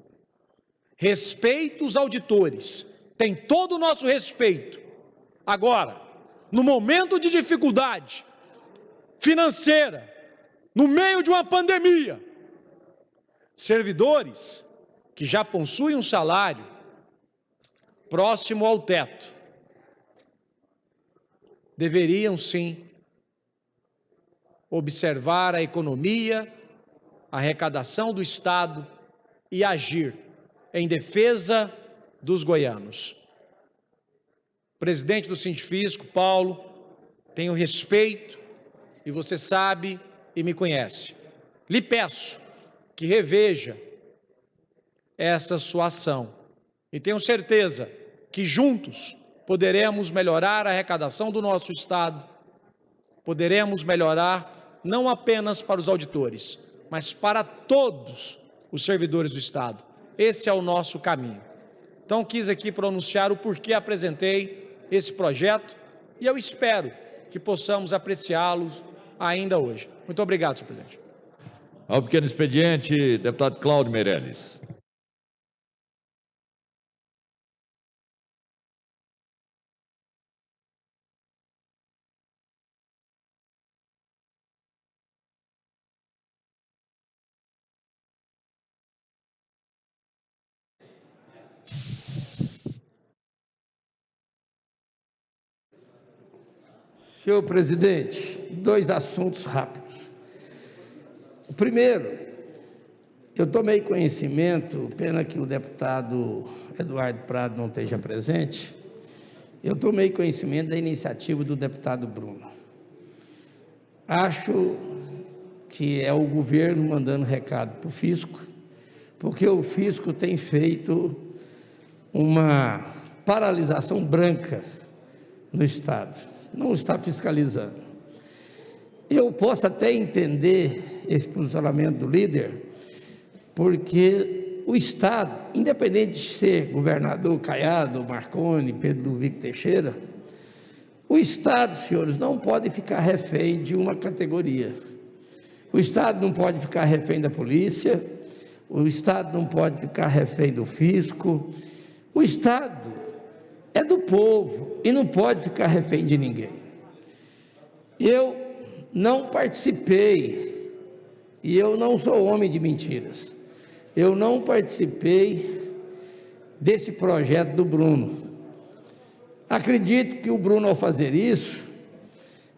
Respeito os auditores, tem todo o nosso respeito. Agora, no momento de dificuldade financeira, no meio de uma pandemia, servidores que já possuem um salário próximo ao teto, deveriam sim observar a economia, a arrecadação do Estado e agir em defesa dos goianos. Presidente do Sindifisco, Paulo, tenho respeito e você sabe e me conhece. Lhe peço que reveja essa sua ação e tenho certeza que juntos poderemos melhorar a arrecadação do nosso Estado, poderemos melhorar não apenas para os auditores, mas para todos os servidores do Estado. Esse é o nosso caminho. Então, quis aqui pronunciar o porquê apresentei esse projeto e eu espero que possamos apreciá-los ainda hoje. Muito obrigado, senhor presidente. Ao pequeno expediente, deputado Cláudio Meirelles. Senhor presidente, dois assuntos rápidos. O primeiro, eu tomei conhecimento, pena que o deputado Eduardo Prado não esteja presente, eu tomei conhecimento da iniciativa do deputado Bruno. Acho que é o governo mandando recado para o fisco, porque o fisco tem feito uma paralisação branca no Estado. Não está fiscalizando. Eu posso até entender esse posicionamento do líder, porque o Estado, independente de ser governador Caiado, Marconi, Pedro Luvico Teixeira, o Estado, senhores, não pode ficar refém de uma categoria. O Estado não pode ficar refém da polícia, o Estado não pode ficar refém do fisco, o Estado é do povo e não pode ficar refém de ninguém. Eu não participei, e eu não sou homem de mentiras, eu não participei desse projeto do Bruno. Acredito que o Bruno, ao fazer isso,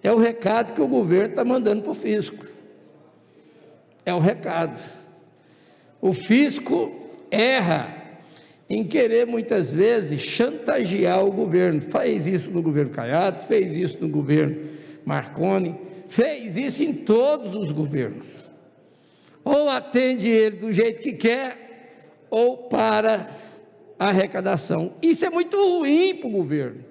é o recado que o governo está mandando para o fisco. É o recado. O fisco erra em querer, muitas vezes, chantagear o governo. Fez isso no governo Caiado, fez isso no governo Marconi, fez isso em todos os governos. Ou atende ele do jeito que quer, ou para a arrecadação. Isso é muito ruim para o governo,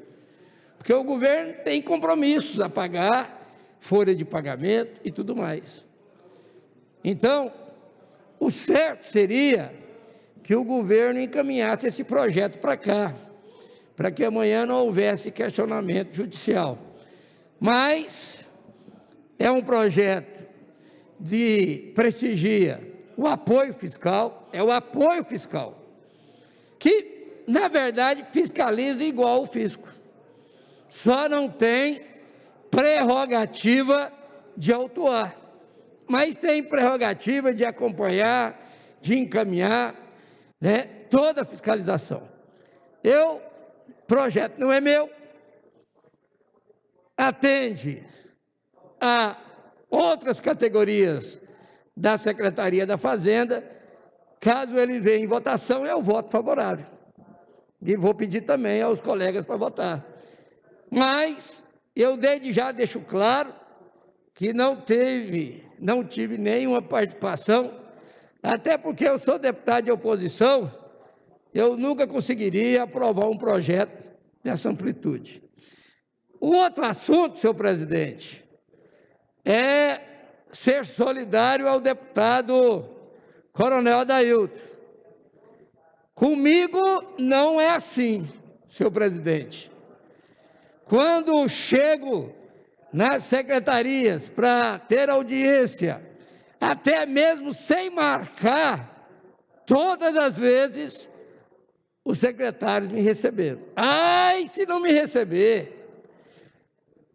porque o governo tem compromissos a pagar, folha de pagamento e tudo mais. Então, o certo seria que o governo encaminhasse esse projeto para cá, para que amanhã não houvesse questionamento judicial. Mas é um projeto de prestigia o apoio fiscal, é o apoio fiscal, que, na verdade, fiscaliza igual o fisco, só não tem prerrogativa de autuar, mas tem prerrogativa de acompanhar, de encaminhar, né, toda a fiscalização. O projeto não é meu, atende a outras categorias da Secretaria da Fazenda. Caso ele venha em votação, eu voto favorável. E vou pedir também aos colegas para votar. Mas eu desde já deixo claro que não tive nenhuma participação, até porque eu sou deputado de oposição, eu nunca conseguiria aprovar um projeto dessa amplitude. O outro assunto, senhor presidente, é ser solidário ao deputado Coronel Adailton. Comigo não é assim, senhor presidente. Quando chego nas secretarias para ter audiência, até mesmo sem marcar, todas as vezes os secretários me receberam. Ai, se não me receber,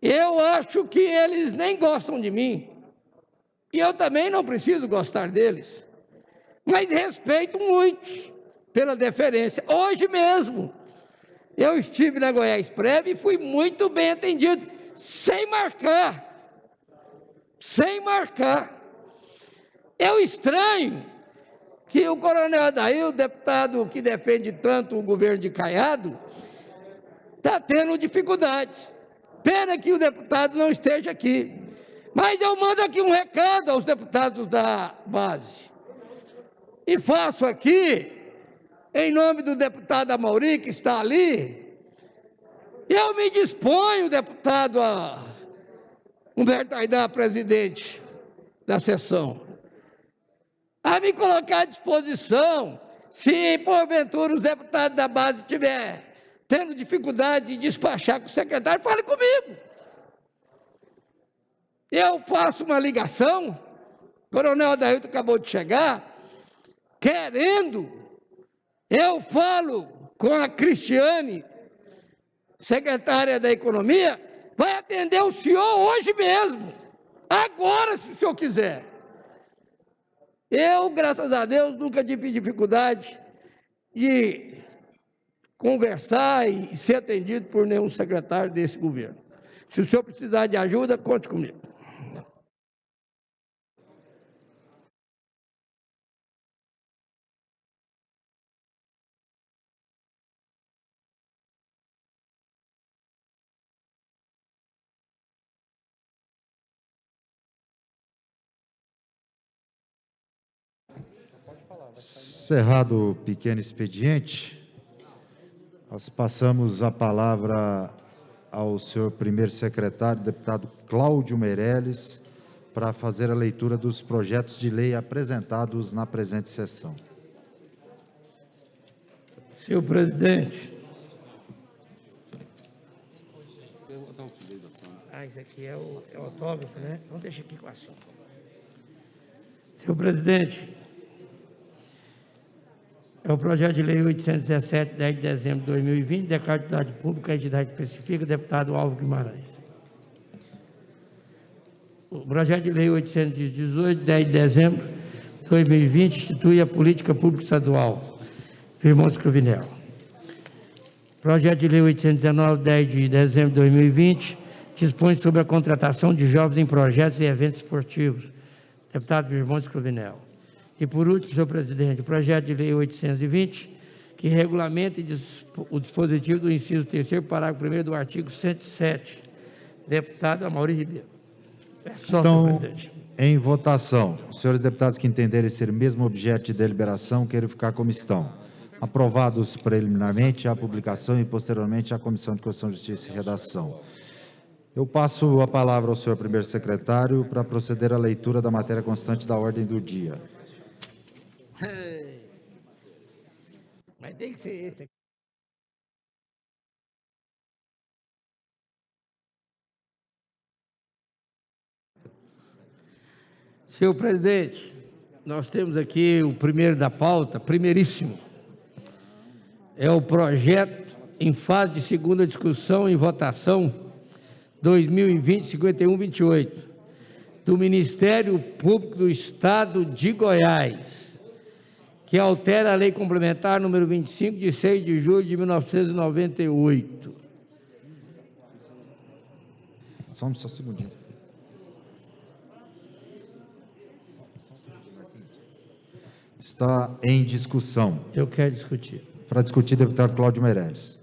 eu acho que eles nem gostam de mim, e eu também não preciso gostar deles, mas respeito muito pela deferência. Hoje mesmo, eu estive na Goiás Prev e fui muito bem atendido, sem marcar. Eu estranho que o Coronel Adailton, deputado que defende tanto o governo de Caiado, está tendo dificuldades. Pena que o deputado não esteja aqui. Mas eu mando aqui um recado aos deputados da base. E faço aqui, em nome do deputado Amauri, que está ali, eu me disponho, deputado Humberto Aidar, presidente da sessão, a me colocar à disposição, se porventura os deputados da base estiverem tendo dificuldade de despachar com o secretário, fale comigo. Eu faço uma ligação, o Coronel Adailton acabou de chegar, querendo, eu falo com a Cristiane, secretária da Economia, vai atender o senhor hoje mesmo, agora, se o senhor quiser. Eu, graças a Deus, nunca tive dificuldade de conversar e ser atendido por nenhum secretário desse governo. Se o senhor precisar de ajuda, conte comigo. Encerrado o pequeno expediente, nós passamos a palavra ao senhor primeiro secretário, deputado Cláudio Meirelles, para fazer a leitura dos projetos de lei apresentados na presente sessão. Senhor presidente. Isso aqui é o autógrafo, né? Então deixa aqui com a sua. Senhor presidente, é o projeto de lei 817, 10 de dezembro de 2020, declara de utilidade pública, a entidade específica, deputado Álvaro Guimarães. O projeto de lei 818, 10 de dezembro de 2020, institui a política pública estadual, Irmãos Cruvinel. Projeto de Lei 819, 10 de dezembro de 2020, dispõe sobre a contratação de jovens em projetos e eventos esportivos. Deputado Virmontes Cruvinel. E, por último, senhor presidente, o projeto de lei 820, que regulamenta o dispositivo do inciso 3º, parágrafo 1º do artigo 107. Deputado Amaury Ribeiro. É só, senhor presidente. Em votação. Os senhores deputados que entenderem ser mesmo objeto de deliberação, queiram ficar como estão. Aprovados preliminarmente a publicação e, posteriormente, a Comissão de Constituição, Justiça e Redação. Eu passo a palavra ao senhor primeiro secretário para proceder à leitura da matéria constante da ordem do dia. Mas tem que ser esse aqui. Senhor presidente, nós temos aqui o primeiro da pauta, primeiríssimo. É o projeto em fase de segunda discussão e votação 2020-5128, do Ministério Público do Estado de Goiás, que altera a Lei Complementar número 25, de 6 de julho de 1998. Só um segundinho. Está em discussão. Eu quero discutir. Para discutir, deputado Cláudio Meirelles.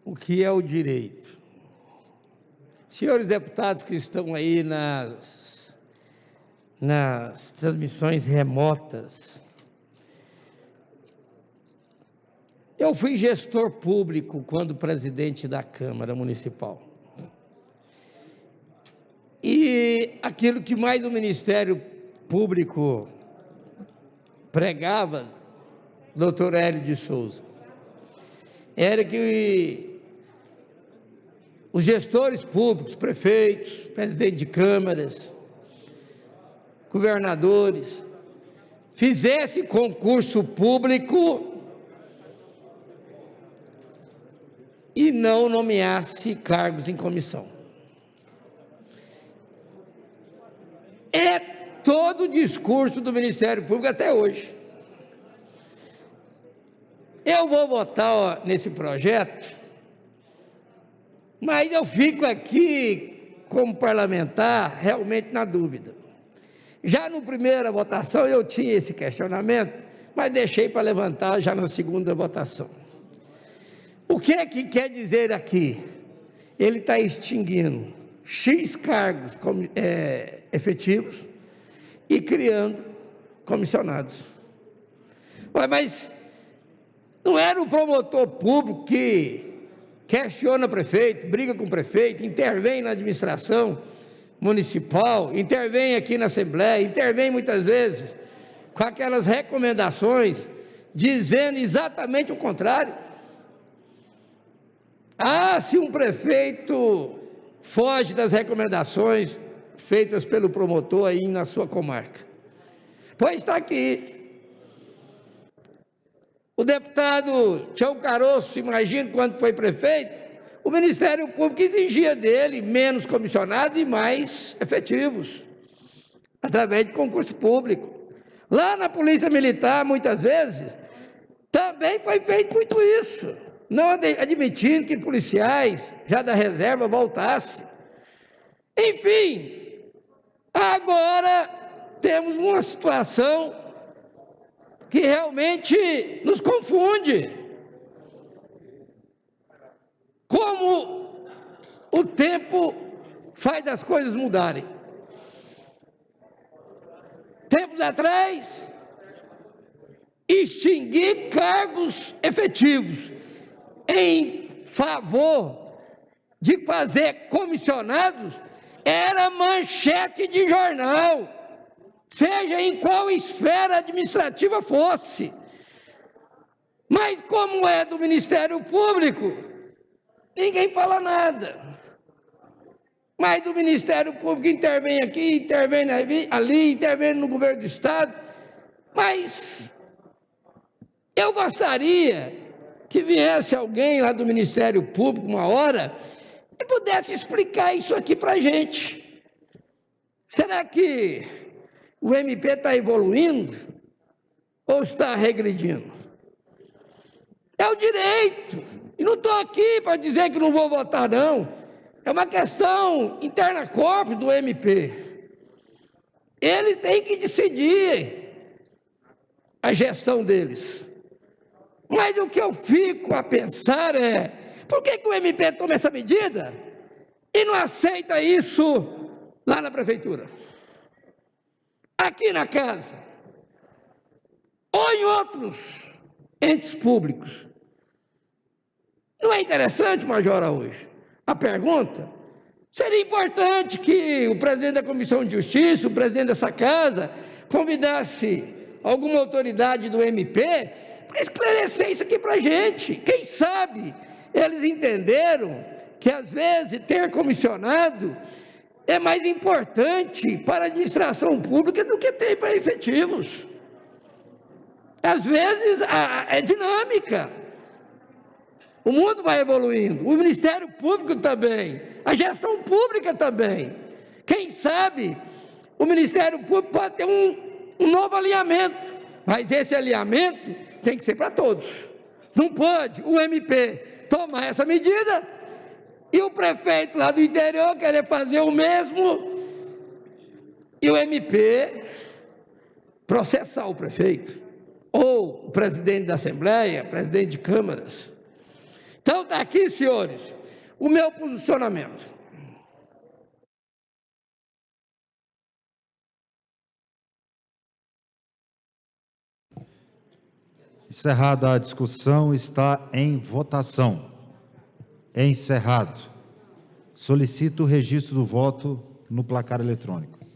O que é o direito? Senhores deputados que estão aí nas transmissões remotas, eu fui gestor público quando presidente da Câmara Municipal. E aquilo que mais o Ministério Público pregava, doutor Hélio de Souza, era que os gestores públicos, prefeitos, presidentes de câmaras, governadores, fizessem concurso público e não nomeasse cargos em comissão. É todo o discurso do Ministério Público até hoje. Eu vou votar nesse projeto, mas eu fico aqui, como parlamentar, realmente na dúvida. Já na primeira votação eu tinha esse questionamento, mas deixei para levantar já na segunda votação. O que é que quer dizer aqui? Ele está extinguindo X cargos efetivos e criando comissionados. Ué, mas não era o promotor público que questiona o prefeito, briga com o prefeito, intervém na administração municipal, intervém aqui na Assembleia, intervém muitas vezes com aquelas recomendações, dizendo exatamente o contrário. Ah, se um prefeito foge das recomendações feitas pelo promotor aí na sua comarca. Pois está aqui. O deputado Tião Caroço, imagina quando foi prefeito, o Ministério Público exigia dele menos comissionados e mais efetivos, através de concurso público. Lá na Polícia Militar, muitas vezes, também foi feito muito isso, não admitindo que policiais já da reserva voltassem. Enfim, agora temos uma situação que realmente nos confunde. Como o tempo faz as coisas mudarem. Tempos atrás, extinguir cargos efetivos em favor de fazer comissionados era manchete de jornal, seja em qual esfera administrativa fosse. Mas como é do Ministério Público, ninguém fala nada. Mas do Ministério Público intervém aqui, intervém ali, intervém no governo do Estado. Mas eu gostaria que viesse alguém lá do Ministério Público uma hora e pudesse explicar isso aqui para a gente. Será que o MP está evoluindo ou está regredindo? É o direito. E não estou aqui para dizer que não vou votar, não. É uma questão interna corpo do MP. Eles têm que decidir a gestão deles. Mas o que eu fico a pensar é, por que o MP toma essa medida e não aceita isso lá na prefeitura? Aqui na casa, ou em outros entes públicos. Não é interessante, Major Araújo? A pergunta? Seria importante que o presidente da Comissão de Justiça, o presidente dessa casa, convidasse alguma autoridade do MP para esclarecer isso aqui para a gente. Quem sabe eles entenderam que, às vezes, ter comissionado é mais importante para a administração pública do que ter para efetivos. Às vezes, é dinâmica. O mundo vai evoluindo, o Ministério Público também, a gestão pública também. Quem sabe o Ministério Público pode ter um novo alinhamento, mas esse alinhamento tem que ser para todos. Não pode o MP tomar essa medida e o prefeito lá do interior querer fazer o mesmo e o MP processar o prefeito, ou o presidente da Assembleia, presidente de câmaras. Então, está aqui, senhores, o meu posicionamento. Encerrada a discussão, está em votação. Encerrado. Solicito o registro do voto no placar eletrônico. —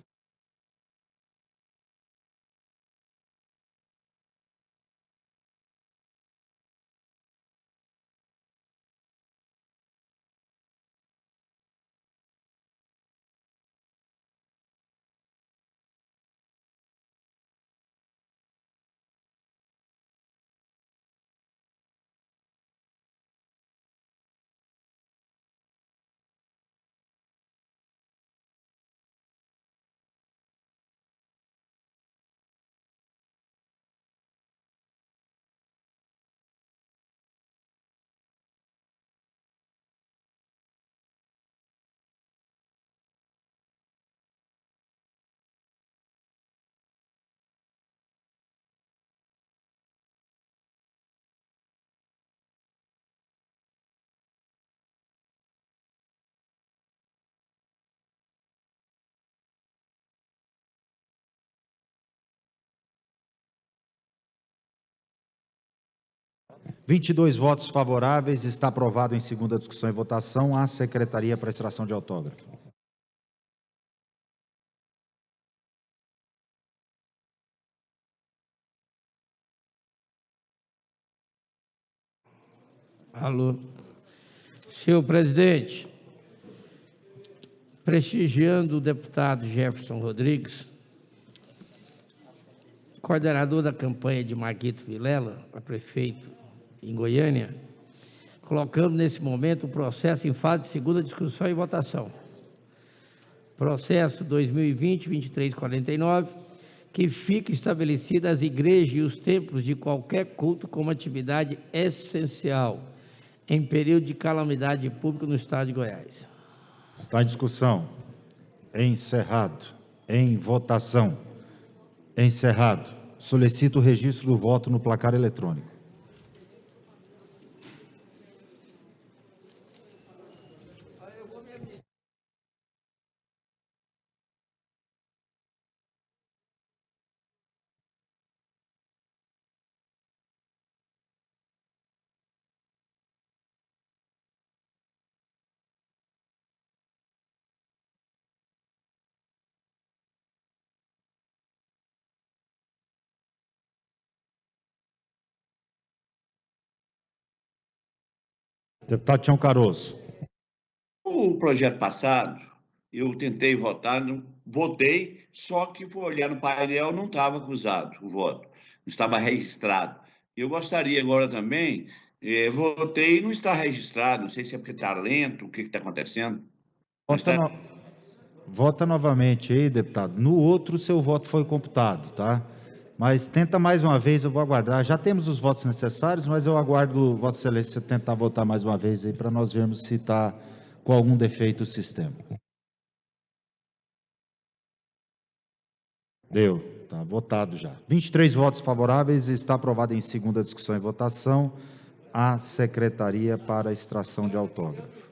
22 votos favoráveis. Está aprovado em segunda discussão e votação. À Secretaria para extração de autógrafo. Alô. Senhor presidente, prestigiando o deputado Jefferson Rodrigues, coordenador da campanha de Marquito Vilela, a prefeito em Goiânia, colocamos nesse momento o processo em fase de segunda discussão e votação. Processo 2020-2349, que fica estabelecida as igrejas e os templos de qualquer culto como atividade essencial em período de calamidade pública no estado de Goiás. Está em discussão. Encerrado. Em votação. Encerrado. Solicito o registro do voto no placar eletrônico. Deputado Tião Caroso. O projeto passado, eu tentei votar, votei, só que fui olhar no painel, não estava acusado o voto, não estava registrado. Eu gostaria agora também, votei e não está registrado, não sei se é porque está lento, o que está acontecendo. Vota novamente aí, deputado. No outro, seu voto foi computado, tá? Mas tenta mais uma vez, eu vou aguardar. Já temos os votos necessários, mas eu aguardo Vossa Excelência tentar votar mais uma vez aí, para nós vermos se está com algum defeito o sistema. Deu, tá votado já. 23 votos favoráveis, está aprovado em segunda discussão e votação a Secretaria para a Extração de Autógrafo.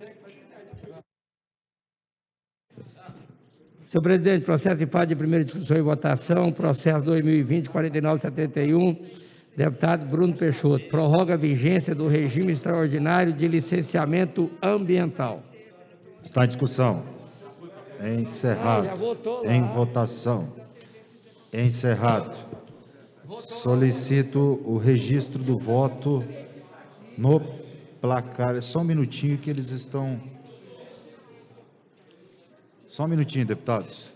Senhor presidente, processo em fase de primeira discussão e votação, processo 2020-4971, deputado Bruno Peixoto, prorroga a vigência do regime extraordinário de licenciamento ambiental. Está em discussão. Encerrado. Já votou lá. Em votação. Encerrado. Solicito o registro do voto no placar. Só um minutinho que eles estão... Só um minutinho, deputados.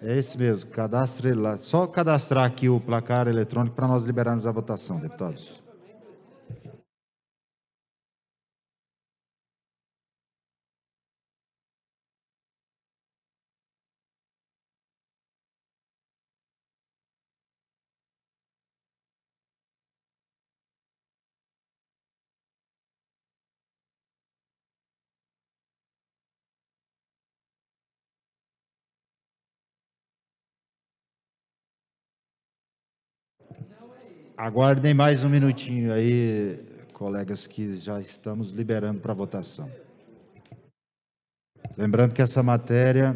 É esse mesmo, cadastre ele lá. Só cadastrar aqui o placar eletrônico para nós liberarmos a votação, deputados. Aguardem mais um minutinho aí, colegas, que já estamos liberando para votação. Lembrando que essa matéria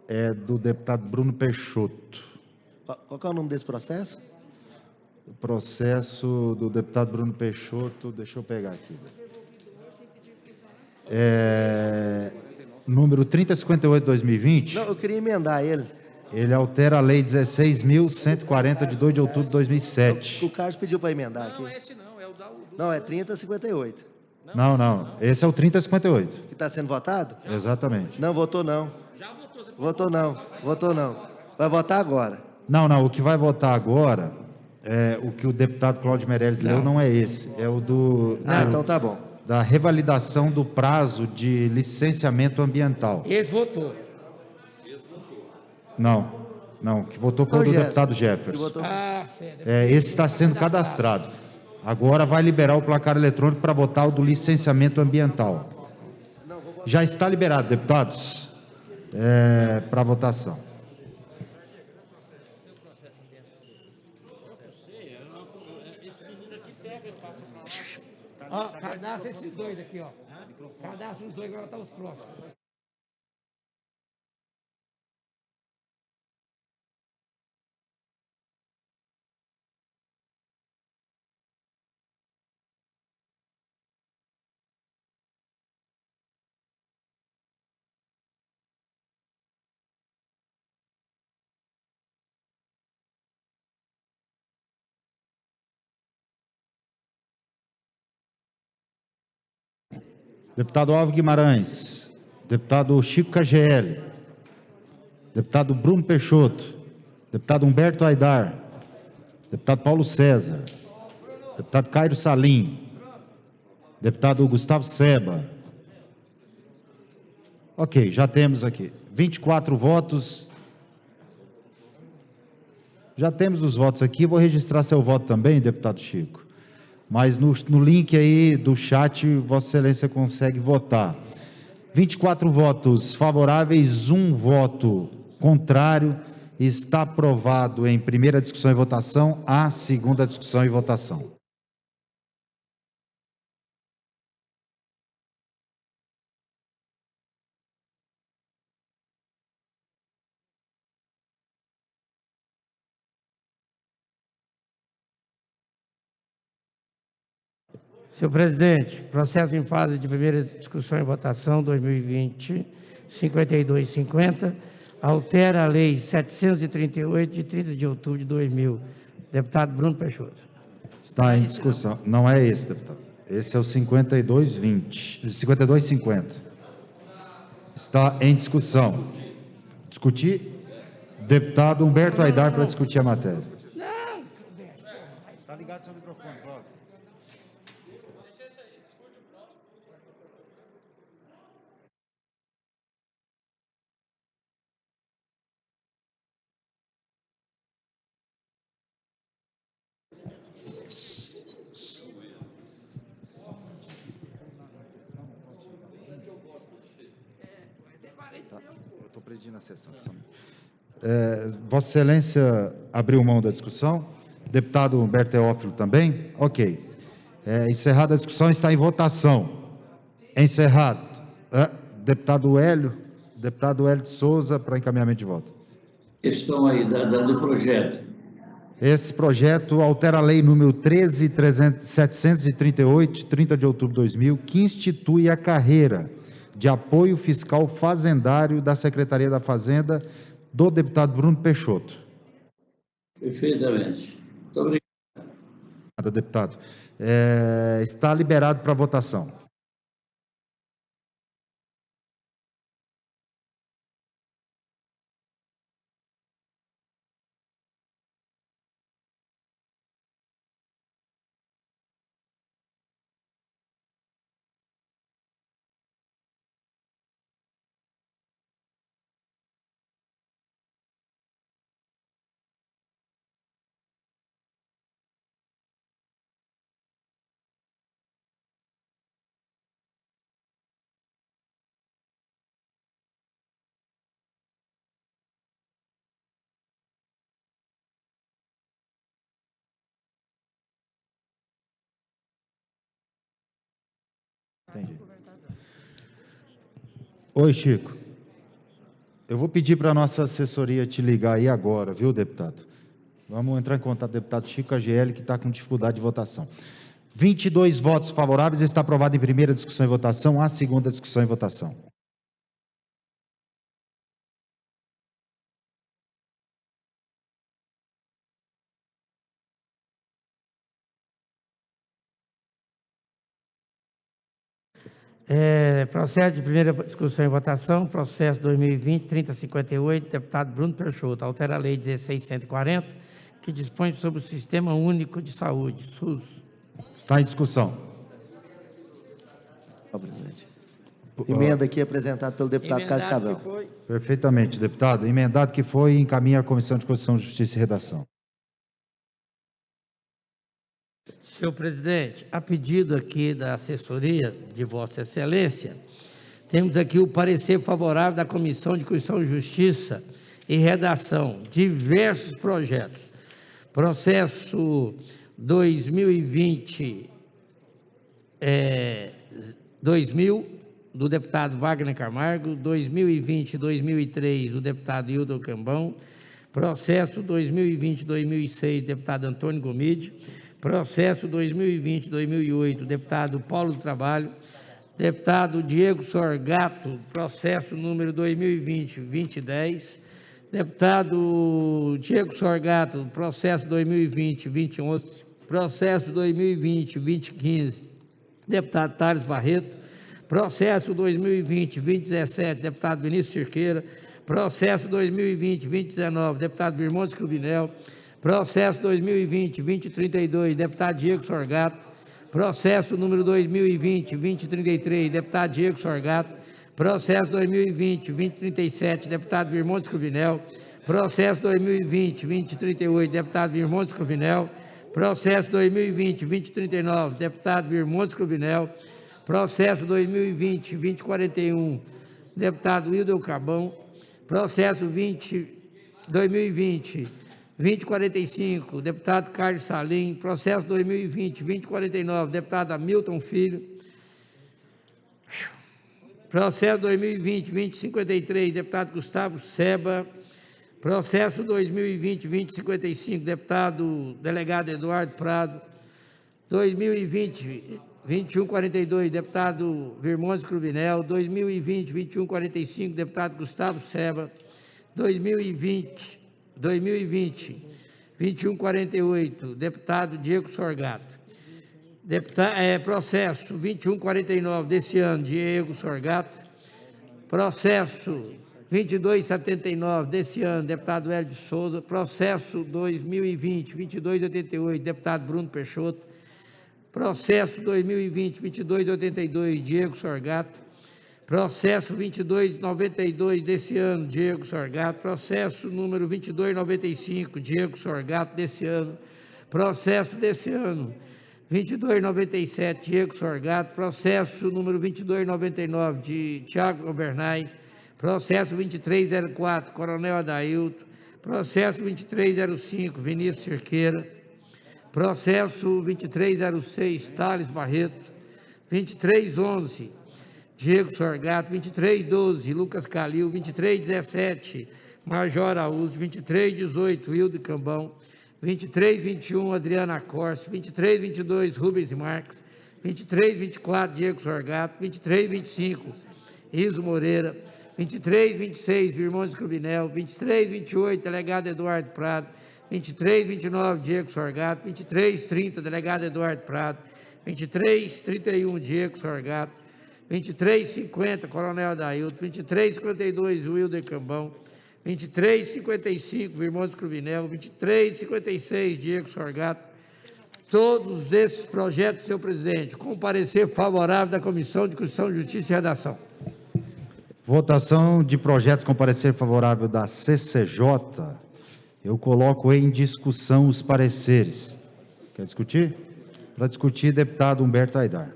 é do deputado Bruno Peixoto. Qual que é o nome desse processo? O processo do deputado Bruno Peixoto, deixa eu pegar aqui. Número 3058/2020. Não, eu queria emendar ele. Ele altera a Lei 16.140, de 2 de outubro de 2007. O Carlos pediu para emendar aqui. Não, esse não, é o da... Não, é 3058. Não. Esse é o 3058. Que está sendo votado? Exatamente. Não, votou não. Já votou, você Votou não. Vai votar agora. Não. O que vai votar agora, o que o deputado Cláudio Meirelles leu, não é esse. É o do... Então tá bom. Da revalidação do prazo de licenciamento ambiental. Esse votou. Não, que votou foi o do deputado Jefferson. Esse está sendo cadastrado. Agora vai liberar o placar eletrônico para votar o do licenciamento ambiental. Já está liberado, deputados, para votação. Ó, cadastra esses dois aqui, ó. Cadastra os dois, agora tá os próximos. Deputado Alvo Guimarães, deputado Chico KGL, deputado Bruno Peixoto, deputado Humberto Aidar, deputado Paulo César, deputado Cairo Salim, deputado Gustavo Seba. Ok, já temos aqui 24 votos. Já temos os votos aqui, vou registrar seu voto também, deputado Chico. Mas no link aí do chat, Vossa Excelência consegue votar. 24 votos favoráveis, 1 voto contrário. Está aprovado em primeira discussão e votação, a segunda discussão e votação. Senhor presidente, processo em fase de primeira discussão e votação 2020-5250, altera a Lei 738, de 30 de outubro de 2000. Deputado Bruno Peixoto. Está em discussão. Não é esse, deputado. Esse é o 5250. Está em discussão. Discutir? Deputado Humberto Aidar para discutir a matéria. Não. Está ligado seu microfone, Cláudio. Eu estou presidindo a sessão. Vossa Excelência abriu mão da discussão? Deputado Humberto Teófilo também? Ok. Encerrada a discussão, está em votação. Encerrado. Deputado Hélio de Souza, para encaminhamento de voto. Questão aí do projeto. Esse projeto altera a lei número 13.738, de 30 de outubro de 2000, que institui a carreira de apoio fiscal fazendário da Secretaria da Fazenda do deputado Bruno Peixoto. Perfeitamente. Muito obrigado. Obrigado, deputado. Está liberado para votação. Entendi. Oi, Chico. Eu vou pedir para a nossa assessoria te ligar aí agora, viu, deputado? Vamos entrar em contato com o deputado Chico AGL, que está com dificuldade de votação. 22 votos favoráveis, está aprovado em primeira discussão e votação, a segunda discussão e votação. Processo de primeira discussão e votação, processo 2020-3058, deputado Bruno Peixoto, altera a lei 16.140, que dispõe sobre o Sistema Único de Saúde, SUS. Está em discussão. Presidente. Emenda aqui apresentada pelo deputado Carlos Cabral. Perfeitamente, deputado. Emendado que foi, encaminha a Comissão de Constituição, Justiça e Redação. Senhor presidente, a pedido aqui da assessoria de Vossa Excelência, temos aqui o parecer favorável da Comissão de Constituição, Justiça e Redação, diversos projetos. Processo 2020, 2000, do deputado Wagner Camargo, 2020-2003, do deputado Hildo Cambão, processo 2020-2006, deputado Antônio Gomide, processo 2020-2008, deputado Paulo do Trabalho, deputado Diego Sorgato, processo número 2020-2010, deputado Diego Sorgato, processo 2020-2011, processo 2020-2015, deputado Thales Barreto, processo 2020-2017, deputado Vinícius Cirqueira, processo 2020-2019, deputado Virmontes Clubinel, processo 2020-2032, deputado Diego Sorgato, processo número 2020-2033, deputado Diego Sorgato, processo 2020-2037, deputado Virmontes Clubinel, processo 2020-2038, deputado Virmontes Clubinel, processo 2020-2039, deputado Virmontes Clubinel, processo 2020-2041, deputado Wilder Cabão, processo 2020-2045, deputado Carlos Salim, processo 2020-2049, deputado Hamilton Filho, processo 2020-2053, deputado Gustavo Seba, processo 2020-2055, deputado delegado Eduardo Prado, 2020-2142, deputado Virmontes Clubinel, 2020-2145, deputado Gustavo Seba, 2020-21 2148, deputado Diego Sorgato. Processo 2149 desse ano, Diego Sorgato. Processo 2279 desse ano, deputado Hélio de Souza. Processo 2020, 2288, deputado Bruno Peixoto. Processo 2020, 2282, Diego Sorgato. Processo 2292 desse ano, Diego Sorgato. Processo número 2295, Diego Sorgato, desse ano. Processo desse ano, 2297, Diego Sorgato. Processo número 2299, de Tiago Albernaz. Processo 2304, Coronel Adailto. Processo 2305, Vinícius Cerqueira. Processo 2306, Thales Barreto. 2311, Diego Sorgato. 2312, Lucas Calil. 2317, Major Araújo. 2318, Wildo Cambão. 2321, Adriana Corse. 2322, Rubens Marques. 2324, Diego Sorgato. 2325, Iso Moreira. 2326, Virmões Crubinel. 2328, delegado Eduardo Prado. 2329, Diego Sorgato. 2330, delegado Eduardo Prado. 2331, Diego Sorgato. 2350, Coronel Adailto. 2352, Wilder Cambão. 2355, Virmões Crubinel. 2356, Diego Sorgato. Todos esses projetos, senhor presidente, com parecer favorável da Comissão de Constituição, Justiça e Redação. Votação de projetos com parecer favorável da CCJ. Eu coloco em discussão os pareceres. Quer discutir? Para discutir, deputado Humberto Aidar.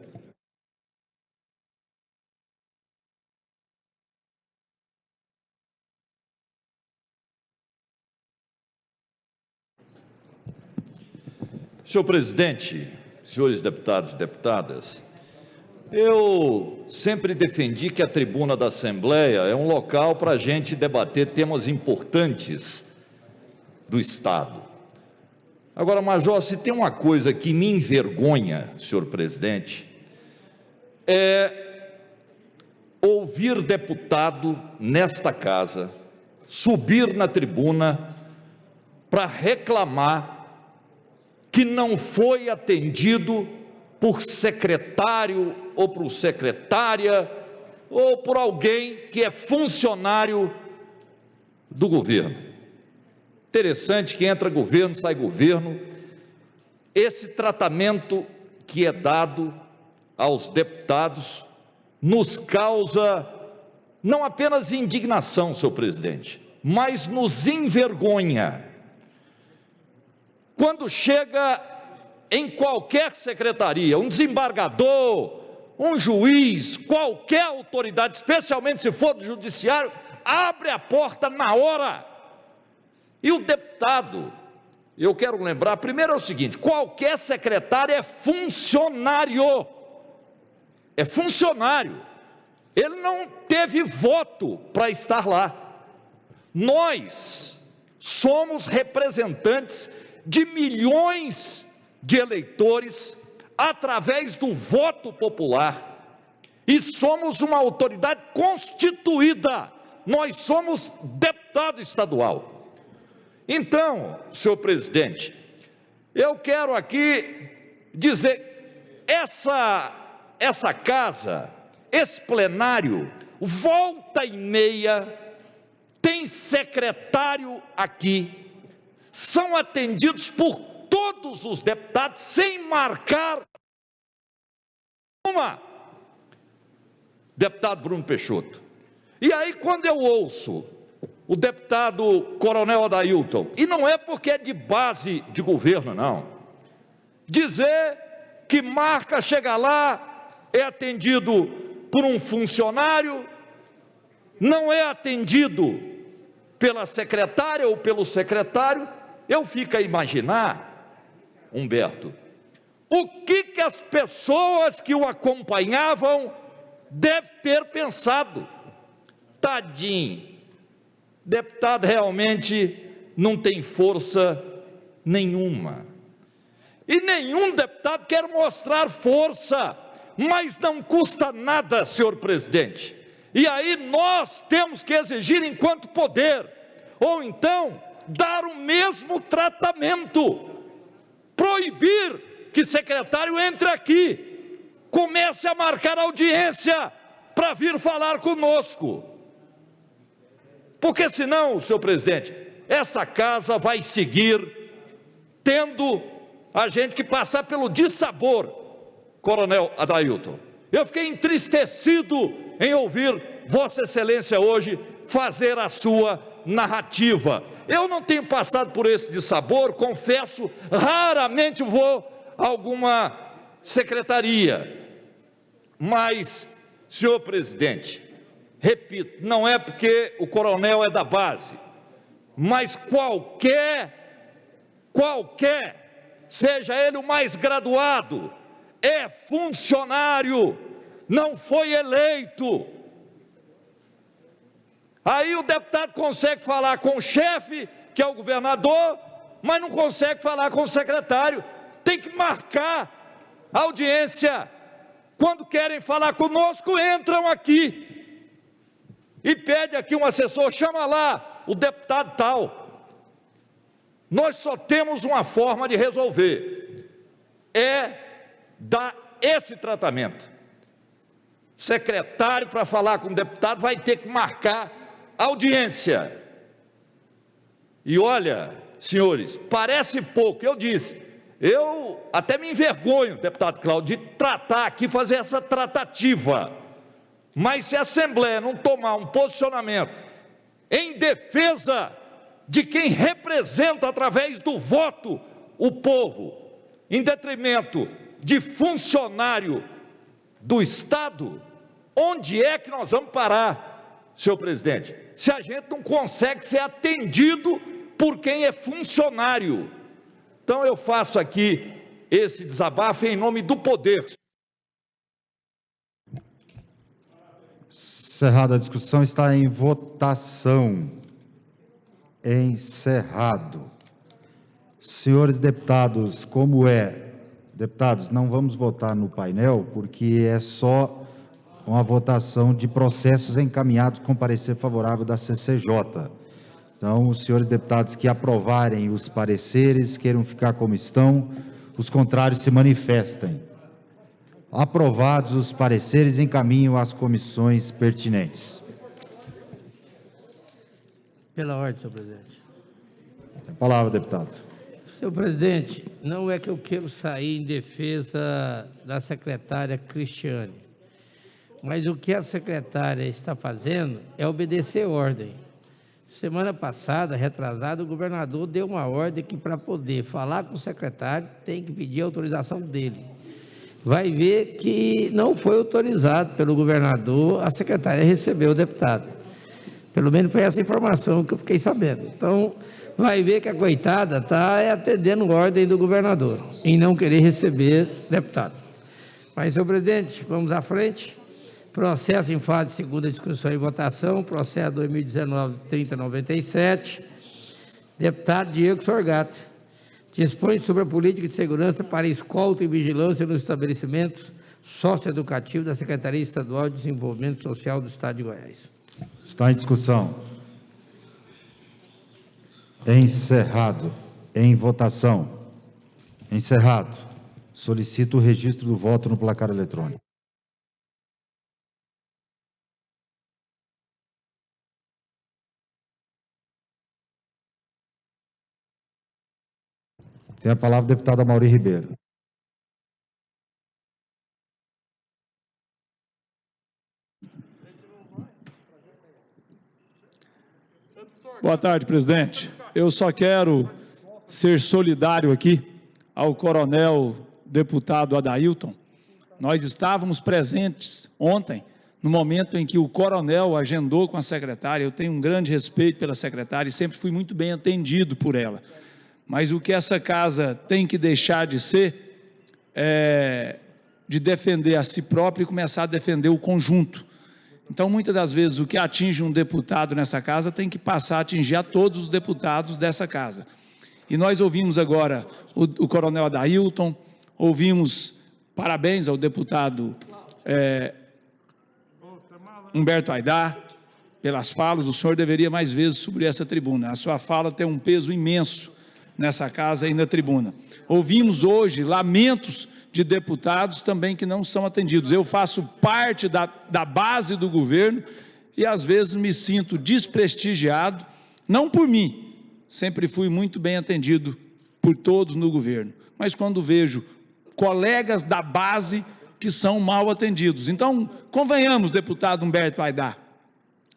Senhor presidente, senhores deputados e deputadas, eu sempre defendi que a tribuna da Assembleia é um local para a gente debater temas importantes do Estado. Agora, Major, se tem uma coisa que me envergonha, senhor presidente, é ouvir deputado nesta casa subir na tribuna para reclamar que não foi atendido por secretário ou por secretária ou por alguém que é funcionário do governo. Interessante que entra governo, sai governo. Esse tratamento que é dado aos deputados nos causa não apenas indignação, senhor presidente, mas nos envergonha. Quando chega em qualquer secretaria, um desembargador, um juiz, qualquer autoridade, especialmente se for do judiciário, abre a porta na hora. E o deputado, eu quero lembrar, primeiro é o seguinte, qualquer secretário é funcionário. É funcionário. Ele não teve voto para estar lá. Nós somos representantes de milhões de eleitores através do voto popular e somos uma autoridade constituída, nós somos deputado estadual. Então, senhor presidente, eu quero aqui dizer, essa casa, esse plenário, volta e meia, tem secretário aqui, são atendidos por todos os deputados, sem marcar uma. Deputado Bruno Peixoto. E aí, quando eu ouço o deputado Coronel Adailton, e não é porque é de base de governo, não, dizer que marca, chega lá, é atendido por um funcionário, não é atendido pela secretária ou pelo secretário, eu fico a imaginar, Humberto, o que as pessoas que o acompanhavam devem ter pensado. Tadinho, deputado realmente não tem força nenhuma. E nenhum deputado quer mostrar força, mas não custa nada, senhor presidente. E aí nós temos que exigir enquanto poder, ou então dar o mesmo tratamento, proibir que secretário entre aqui, comece a marcar audiência para vir falar conosco. Porque senão, senhor presidente, essa casa vai seguir tendo a gente que passar pelo dissabor, Coronel Adailton. Eu fiquei entristecido em ouvir Vossa Excelência hoje fazer a sua narrativa. Eu não tenho passado por esse dissabor, confesso, raramente vou a alguma secretaria. Mas, senhor presidente, repito, não é porque o coronel é da base, mas qualquer, seja ele o mais graduado, é funcionário, não foi eleito. Aí o deputado consegue falar com o chefe, que é o governador, mas não consegue falar com o secretário. Tem que marcar audiência. Quando querem falar conosco, entram aqui e pede aqui um assessor, chama lá o deputado tal. Nós só temos uma forma de resolver, é dar esse tratamento. Secretário, para falar com o deputado, vai ter que marcar audiência. E olha, senhores, parece pouco, eu disse, eu até me envergonho, deputado Cláudio, de tratar aqui, fazer essa tratativa, mas se a Assembleia não tomar um posicionamento em defesa de quem representa através do voto o povo, em detrimento de funcionário do Estado, onde é que nós vamos parar, senhor presidente? Se a gente não consegue ser atendido por quem é funcionário. Então eu faço aqui esse desabafo em nome do poder. Encerrada a discussão, está em votação. Encerrado. Senhores deputados, deputados, não vamos votar no painel, porque é só uma votação de processos encaminhados com parecer favorável da CCJ. Então, os senhores deputados que aprovarem os pareceres, queiram ficar como estão, os contrários se manifestem. Aprovados os pareceres, encaminham às comissões pertinentes. Pela ordem, senhor presidente. Tem a palavra, deputado. Senhor presidente, não é que eu quero sair em defesa da secretária Cristiane, mas o que a secretária está fazendo é obedecer ordem. Semana passada, retrasada, o governador deu uma ordem que para poder falar com o secretário tem que pedir autorização dele. Vai ver que não foi autorizado pelo governador a secretária receber o deputado. Pelo menos foi essa informação que eu fiquei sabendo. Então, vai ver que a coitada está atendendo ordem do governador em não querer receber deputado. Mas, senhor presidente, vamos à frente. Processo em fase de segunda discussão e votação, processo 2019-3097, deputado Diego Sorgato, dispõe sobre a política de segurança para escolta e vigilância nos estabelecimentos socioeducativos da Secretaria Estadual de Desenvolvimento Social do Estado de Goiás. Está em discussão. Encerrado. Em votação. Encerrado. Solicito o registro do voto no placar eletrônico. Tem a palavra o deputado Amaury Ribeiro. Boa tarde, presidente. Eu só quero ser solidário aqui ao coronel deputado Adailton. Nós estávamos presentes ontem, no momento em que o coronel agendou com a secretária. Eu tenho um grande respeito pela secretária e sempre fui muito bem atendido por ela. Mas o que essa casa tem que deixar de ser é de defender a si própria e começar a defender o conjunto. Então, muitas das vezes, o que atinge um deputado nessa casa tem que passar a atingir a todos os deputados dessa casa. E nós ouvimos agora o coronel Adailton, ouvimos parabéns ao deputado Humberto Aidar, pelas falas, o senhor deveria mais vezes subir essa tribuna. A sua fala tem um peso imenso nessa casa e na tribuna. Ouvimos hoje lamentos de deputados também que não são atendidos. Eu faço parte da base do governo e às vezes me sinto desprestigiado, não por mim, sempre fui muito bem atendido por todos no governo, mas quando vejo colegas da base que são mal atendidos. Então, convenhamos, deputado Humberto Aidar,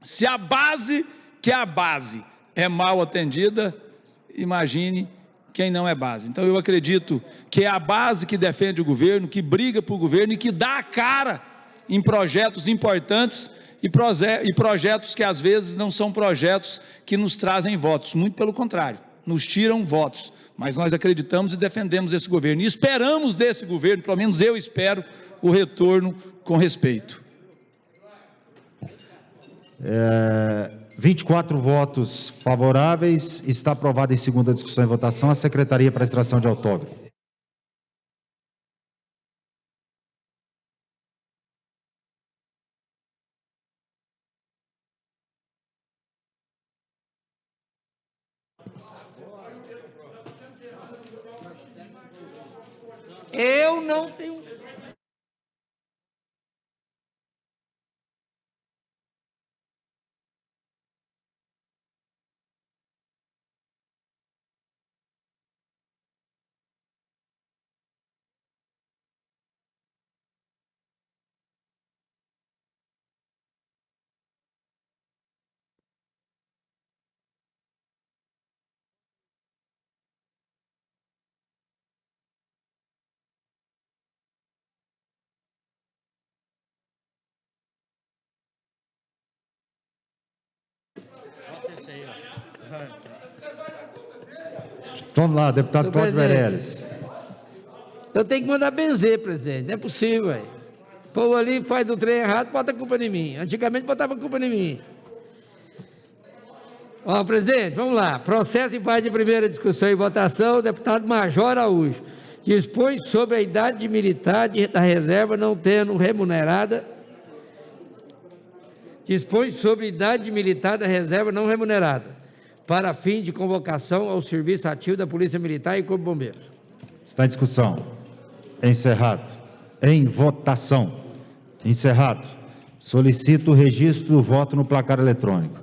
se a base, que é a base, é mal atendida, imagine quem não é base. Então, eu acredito que é a base que defende o governo, que briga por o governo e que dá a cara em projetos importantes e projetos que, às vezes, não são projetos que nos trazem votos, muito pelo contrário, nos tiram votos. Mas nós acreditamos e defendemos esse governo. E esperamos desse governo, pelo menos eu espero, o retorno com respeito. 24 votos favoráveis. Está aprovada em segunda discussão e votação a Secretaria para extração de autógrafo. Eu não tenho... Vamos lá, deputado Cláudio Meirelles. Eu tenho que mandar benzer, presidente, não é possível, velho. O povo ali faz do trem errado, bota a culpa em mim. Antigamente botava a culpa em mim. Ó, presidente, vamos lá. Processo em fase de primeira discussão e votação, o deputado Major Araújo dispõe sobre a idade de militar da reserva não tendo remunerada. Dispõe sobre a idade de militar da reserva não remunerada, para fim de convocação ao serviço ativo da Polícia Militar e Corpo de Bombeiros. Está em discussão. Encerrado. Em votação. Encerrado. Solicito o registro do voto no placar eletrônico.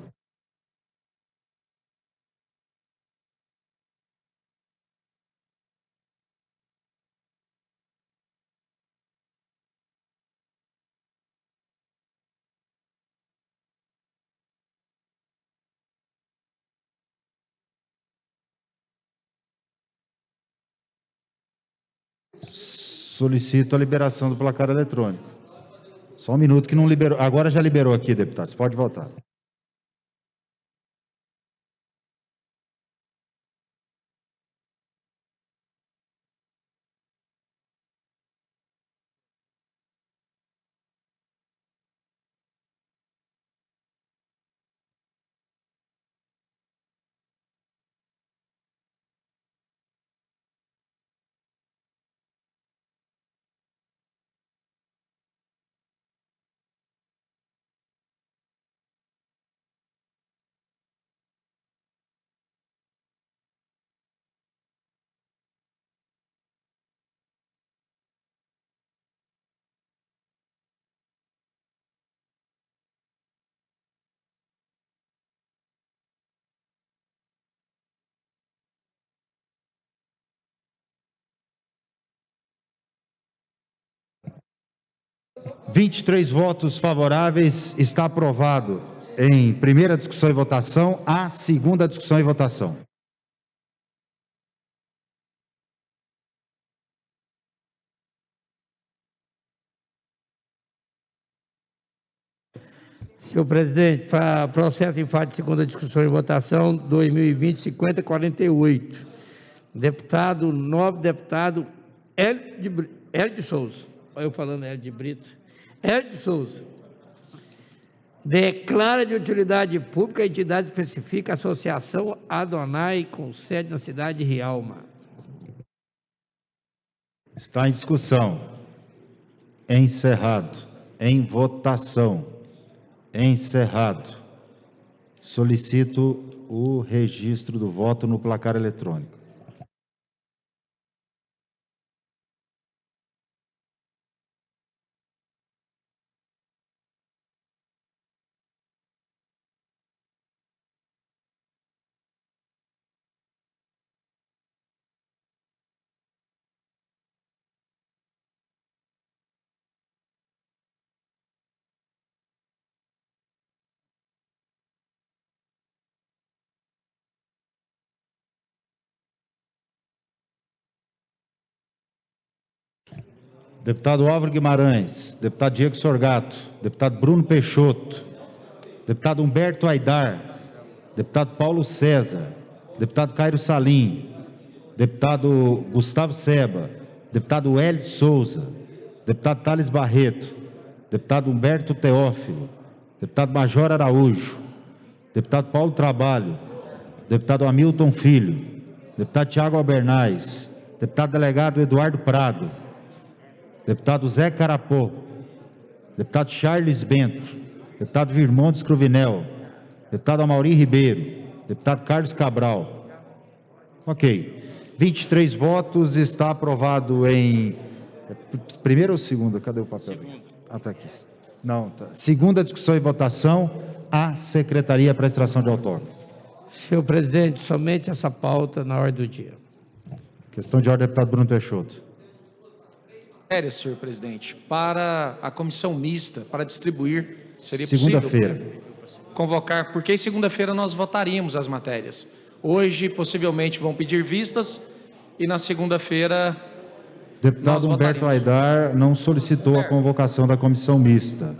Solicito a liberação do placar eletrônico. Só um minuto que não liberou. Agora já liberou aqui, deputado. Você pode votar. – 23 votos favoráveis. Está aprovado em primeira discussão e votação a segunda discussão e votação. Senhor presidente, processo em fase de segunda discussão e votação, 2020-5048. Deputado, novo deputado Hélio de Souza. Olha eu falando Hélio de Brito. Hélio de Souza. Declara de utilidade pública a entidade especifica a Associação Adonai, com sede na cidade de Rialma. Está em discussão. Encerrado. Em votação. Encerrado. Solicito o registro do voto no placar eletrônico. Deputado Álvaro Guimarães, deputado Diego Sorgato, deputado Bruno Peixoto, deputado Humberto Aidar, deputado Paulo César, deputado Cairo Salim, deputado Gustavo Seba, deputado Hélio Souza, deputado Thales Barreto, deputado Humberto Teófilo, deputado Major Araújo, deputado Paulo Trabalho, deputado Hamilton Filho, deputado Tiago Albernaz, deputado delegado Eduardo Prado, deputado Zé Carapô, deputado Charles Bento, deputado Virmontes Cruvinel, deputado Amaury Ribeiro, deputado Carlos Cabral. Ok. 23 votos, está aprovado em... Primeira ou segunda? Cadê o papel? Ah, tá aqui. Não, tá. Segunda discussão e votação, a Secretaria para Extração de Autógrafo. Senhor presidente, somente essa pauta na ordem do dia. Questão de ordem, deputado Bruno Peixoto. Senhor presidente, para a comissão mista, para distribuir, seria possível? Segunda-feira. Convocar, porque segunda-feira nós votaríamos as matérias. Hoje, possivelmente, vão pedir vistas e na segunda-feira... Deputado Humberto Aidar não solicitou a convocação da comissão mista.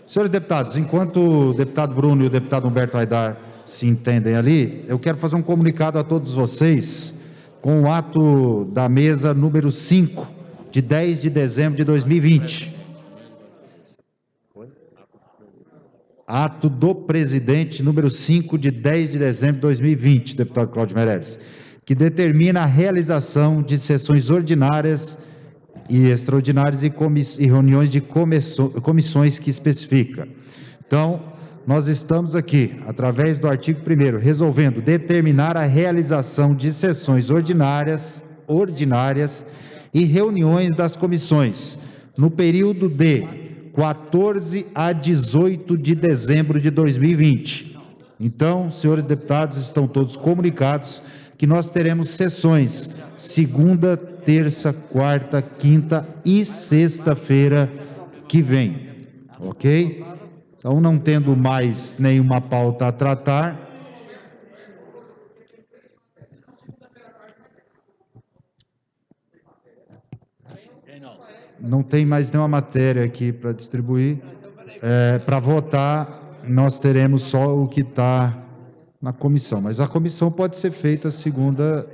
Senhores deputados, enquanto o deputado Bruno e o deputado Humberto Aidar se entendem ali, eu quero fazer um comunicado a todos vocês com o ato da mesa número 5, de 10 de dezembro de 2020. Ato do presidente número 5, de 10 de dezembro de 2020, deputado Cláudio Meireles, que determina a realização de sessões ordinárias e extraordinárias e reuniões de comissões que especifica. Então, nós estamos aqui, através do artigo 1º, resolvendo determinar a realização de sessões ordinárias e reuniões das comissões no período de 14 a 18 de dezembro de 2020. Então, senhores deputados, estão todos comunicados que nós teremos sessões segunda, terça, quarta, quinta e sexta-feira que vem, ok? Então, não tendo mais nenhuma pauta a tratar, não tem mais nenhuma matéria aqui para distribuir. Para votar, nós teremos só o que está na comissão, mas a comissão pode ser feita segunda.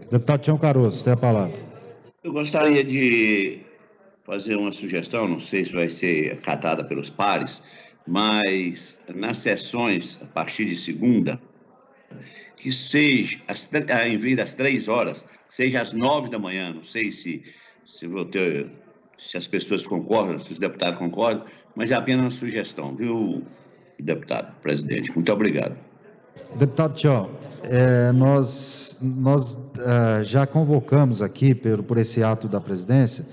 Deputado Tião Caroço, tem a palavra. Eu gostaria de fazer uma sugestão, não sei se vai ser acatada pelos pares, mas nas sessões, a partir de segunda, que seja, em vez das 3 horas, seja às 9 da manhã, não sei se as pessoas concordam, se os deputados concordam, mas é apenas uma sugestão, viu, deputado presidente? Muito obrigado. Deputado Tião, nós já convocamos aqui, por esse ato da presidência,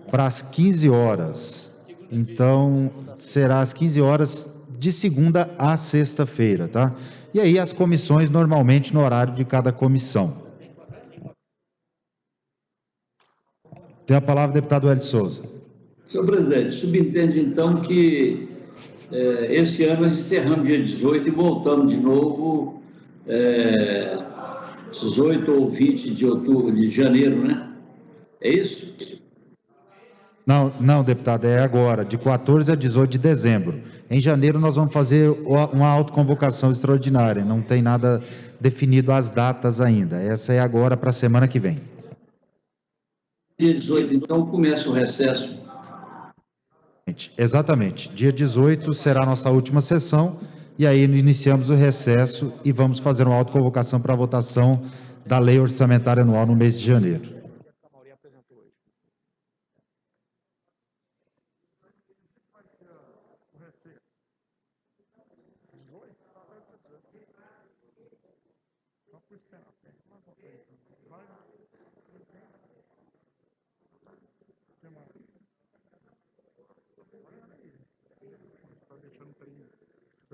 para as 15 horas. Então, será às 15 horas de segunda a sexta-feira, tá? E aí as comissões, normalmente, no horário de cada comissão. Tem a palavra o deputado Hélio Souza. Senhor presidente, subentende, então, que esse ano nós encerramos dia 18 e voltamos de novo 18 ou 20 de outubro, de janeiro, né? É isso? Não, deputado, é agora, de 14 a 18 de dezembro. Em janeiro nós vamos fazer uma autoconvocação extraordinária, não tem nada definido as datas ainda. Essa é agora para a semana que vem. Dia 18, então, começa o recesso. Exatamente. Dia 18 será a nossa última sessão, e aí iniciamos o recesso e vamos fazer uma autoconvocação para votação da Lei Orçamentária Anual no mês de janeiro.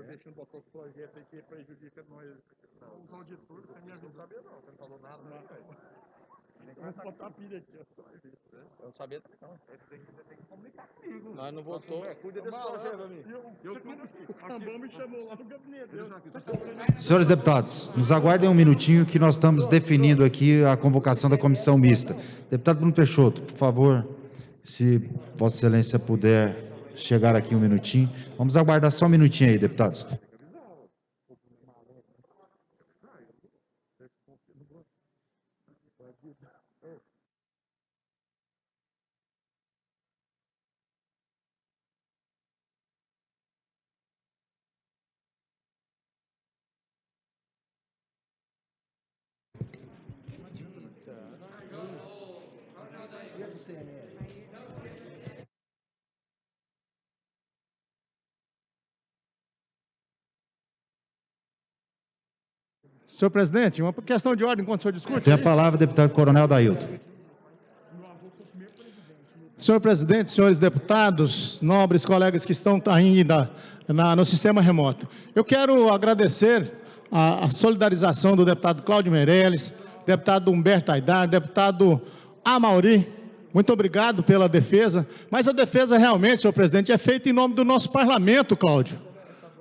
Deixando botar os projetos aí que prejudica nós. Os auditores, sem me avisar, não. Você não falou nada, não. Vamos botar a pilha aqui, ó. Eu não sabia também, não. Você tem que comunicar comigo. Nós não votou. Cuida desse projeto, amigo. O Cambão me chamou lá no gabinete. Senhores deputados, nos aguardem um minutinho que nós estamos definindo aqui a convocação da comissão mista. Deputado Bruno Peixoto, por favor, se Vossa Excelência puder chegar aqui um minutinho. Vamos aguardar só um minutinho aí, deputados. Senhor presidente, uma questão de ordem enquanto o senhor discute. Tem a palavra o deputado Coronel Adailton. Senhor presidente, senhores deputados, nobres colegas que estão ainda no sistema remoto, eu quero agradecer a solidarização do deputado Cláudio Meirelles, deputado Humberto Aidar, deputado Amauri. Muito obrigado pela defesa, mas a defesa realmente, senhor presidente, é feita em nome do nosso parlamento, Cláudio.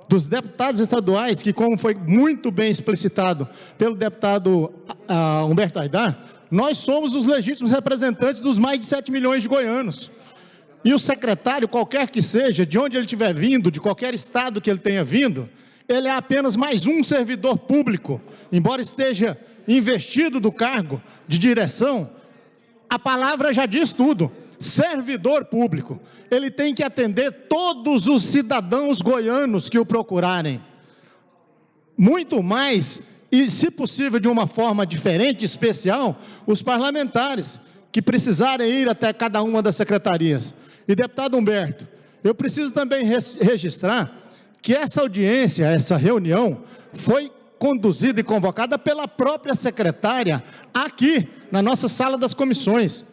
Dos deputados estaduais, que como foi muito bem explicitado pelo deputado Humberto Aidar, nós somos os legítimos representantes dos mais de 7 milhões de goianos. E o secretário, qualquer que seja, de onde ele estiver vindo, de qualquer estado que ele tenha vindo, ele é apenas mais um servidor público, embora esteja investido do cargo de direção, a palavra já diz tudo. Servidor público, ele tem que atender todos os cidadãos goianos que o procurarem. Muito mais, e se possível de uma forma diferente, especial, os parlamentares que precisarem ir até cada uma das secretarias. E deputado Humberto, eu preciso também registrar que essa audiência, essa reunião, foi conduzida e convocada pela própria secretária aqui na nossa sala das comissões.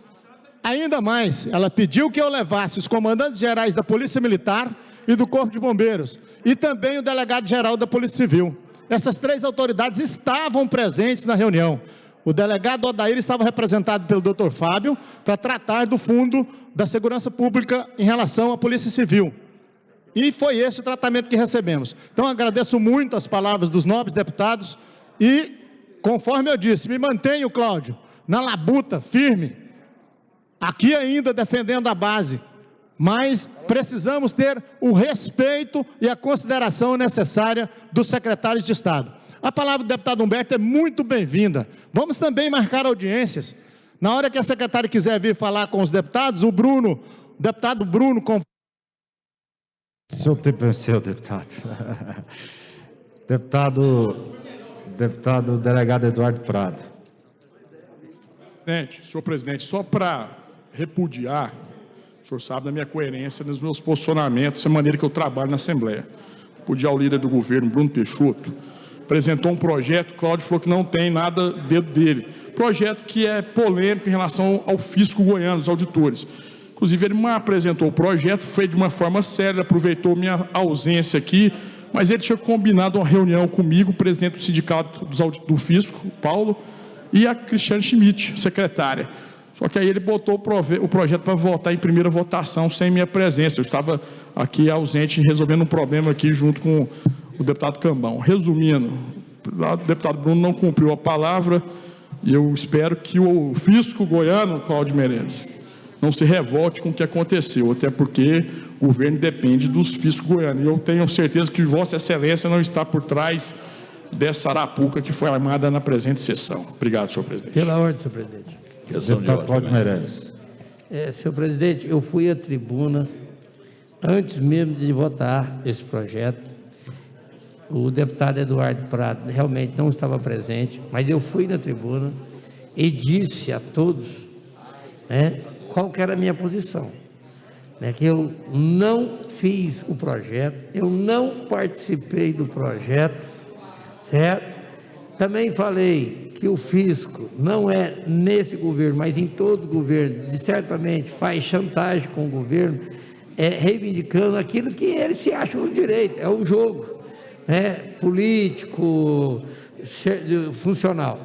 Ainda mais, ela pediu que eu levasse os comandantes gerais da Polícia Militar e do Corpo de Bombeiros, e também o delegado-geral da Polícia Civil. Essas três autoridades estavam presentes na reunião. O delegado Odair estava representado pelo Dr. Fábio para tratar do Fundo da Segurança Pública em relação à Polícia Civil. E foi esse o tratamento que recebemos. Então, agradeço muito as palavras dos nobres deputados e, conforme eu disse, me mantenho, Cláudio, na labuta, firme, aqui ainda defendendo a base, mas precisamos ter o respeito e a consideração necessária dos secretários de Estado. A palavra do deputado Humberto é muito bem-vinda. Vamos também marcar audiências. Na hora que a secretária quiser vir falar com os deputados, o deputado Bruno... Seu tempo é seu, deputado. Deputado delegado Eduardo Prado. Senhor presidente, só para repudiar, o senhor sabe da minha coerência nos meus posicionamentos, a maneira que eu trabalho na Assembleia. Repudiar o líder do governo, Bruno Peixoto, apresentou um projeto, Cláudio falou que não tem nada dentro dele. Projeto que é polêmico em relação ao fisco goiano, os auditores. Inclusive, ele me apresentou o projeto, foi de uma forma séria, aproveitou minha ausência aqui, mas ele tinha combinado uma reunião comigo, o presidente do sindicato do fisco, Paulo, e a Cristiane Schmidt, secretária. Só que aí ele botou o projeto para votar em primeira votação sem minha presença. Eu estava aqui ausente resolvendo um problema aqui junto com o deputado Cambão. Resumindo, o deputado Bruno não cumpriu a palavra e eu espero que o fisco goiano, Cláudio Meirelles, não se revolte com o que aconteceu, até porque o governo depende dos fiscos goianos. E eu tenho certeza que Vossa Excelência não está por trás dessa arapuca que foi armada na presente sessão. Obrigado, senhor presidente. Pela ordem, senhor presidente. Deputado Cláudio Meirelles. Senhor presidente, eu fui à tribuna antes mesmo de votar esse projeto o deputado Eduardo Prado realmente não estava presente, mas eu fui na tribuna e disse a todos, né, qual que era a minha posição, né, que eu não fiz o projeto, eu não participei do projeto, certo? Também falei que o fisco não é nesse governo, mas em todos os governos, certamente faz chantagem com o governo, reivindicando aquilo que eles se acham no direito, é o jogo, né, político, funcional,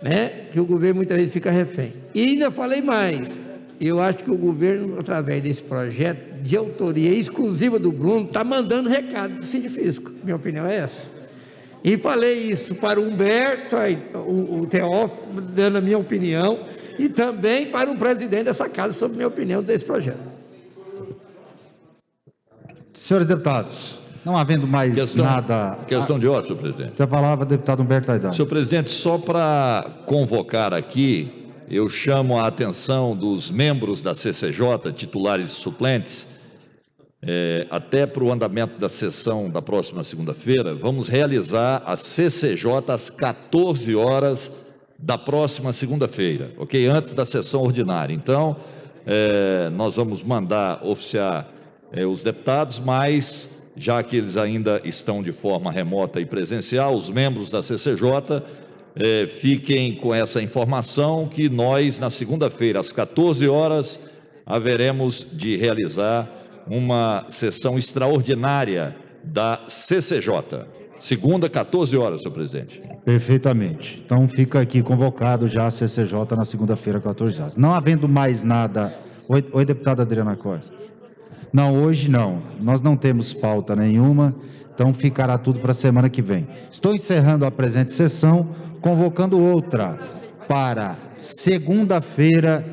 né, que o governo muitas vezes fica refém. E ainda falei mais, eu acho que o governo, através desse projeto de autoria exclusiva do Bruno, está mandando recado para o Sindifisco, minha opinião é essa. E falei isso para o Humberto, o Teófilo, dando a minha opinião, e também para o presidente dessa casa sobre a minha opinião desse projeto. Senhores deputados, não havendo mais nada... Questão de ordem, senhor presidente. A palavra, deputado Humberto Aidar. Senhor presidente, só para convocar aqui, eu chamo a atenção dos membros da CCJ, titulares e suplentes, até para o andamento da sessão da próxima segunda-feira, vamos realizar a CCJ às 14 horas da próxima segunda-feira, ok? Antes da sessão ordinária. Então, nós vamos mandar oficiar os deputados, mas, já que eles ainda estão de forma remota e presencial, os membros da CCJ, fiquem com essa informação que nós, na segunda-feira, às 14 horas, haveremos de realizar uma sessão extraordinária da CCJ. Segunda, 14 horas, senhor presidente. Perfeitamente. Então fica aqui convocado já a CCJ na segunda-feira, 14 horas. Não havendo mais nada... Oi, deputada Adriana Costa. Não, hoje não. Nós não temos pauta nenhuma, então ficará tudo para a semana que vem. Estou encerrando a presente sessão, convocando outra para segunda-feira,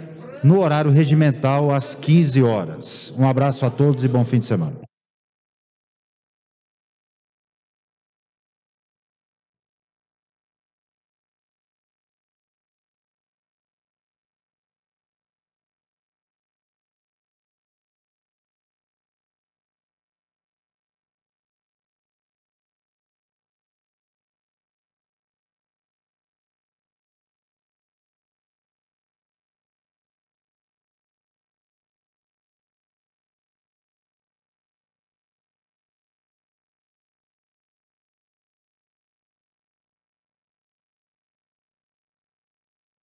no horário regimental, às 15 horas. Um abraço a todos e bom fim de semana.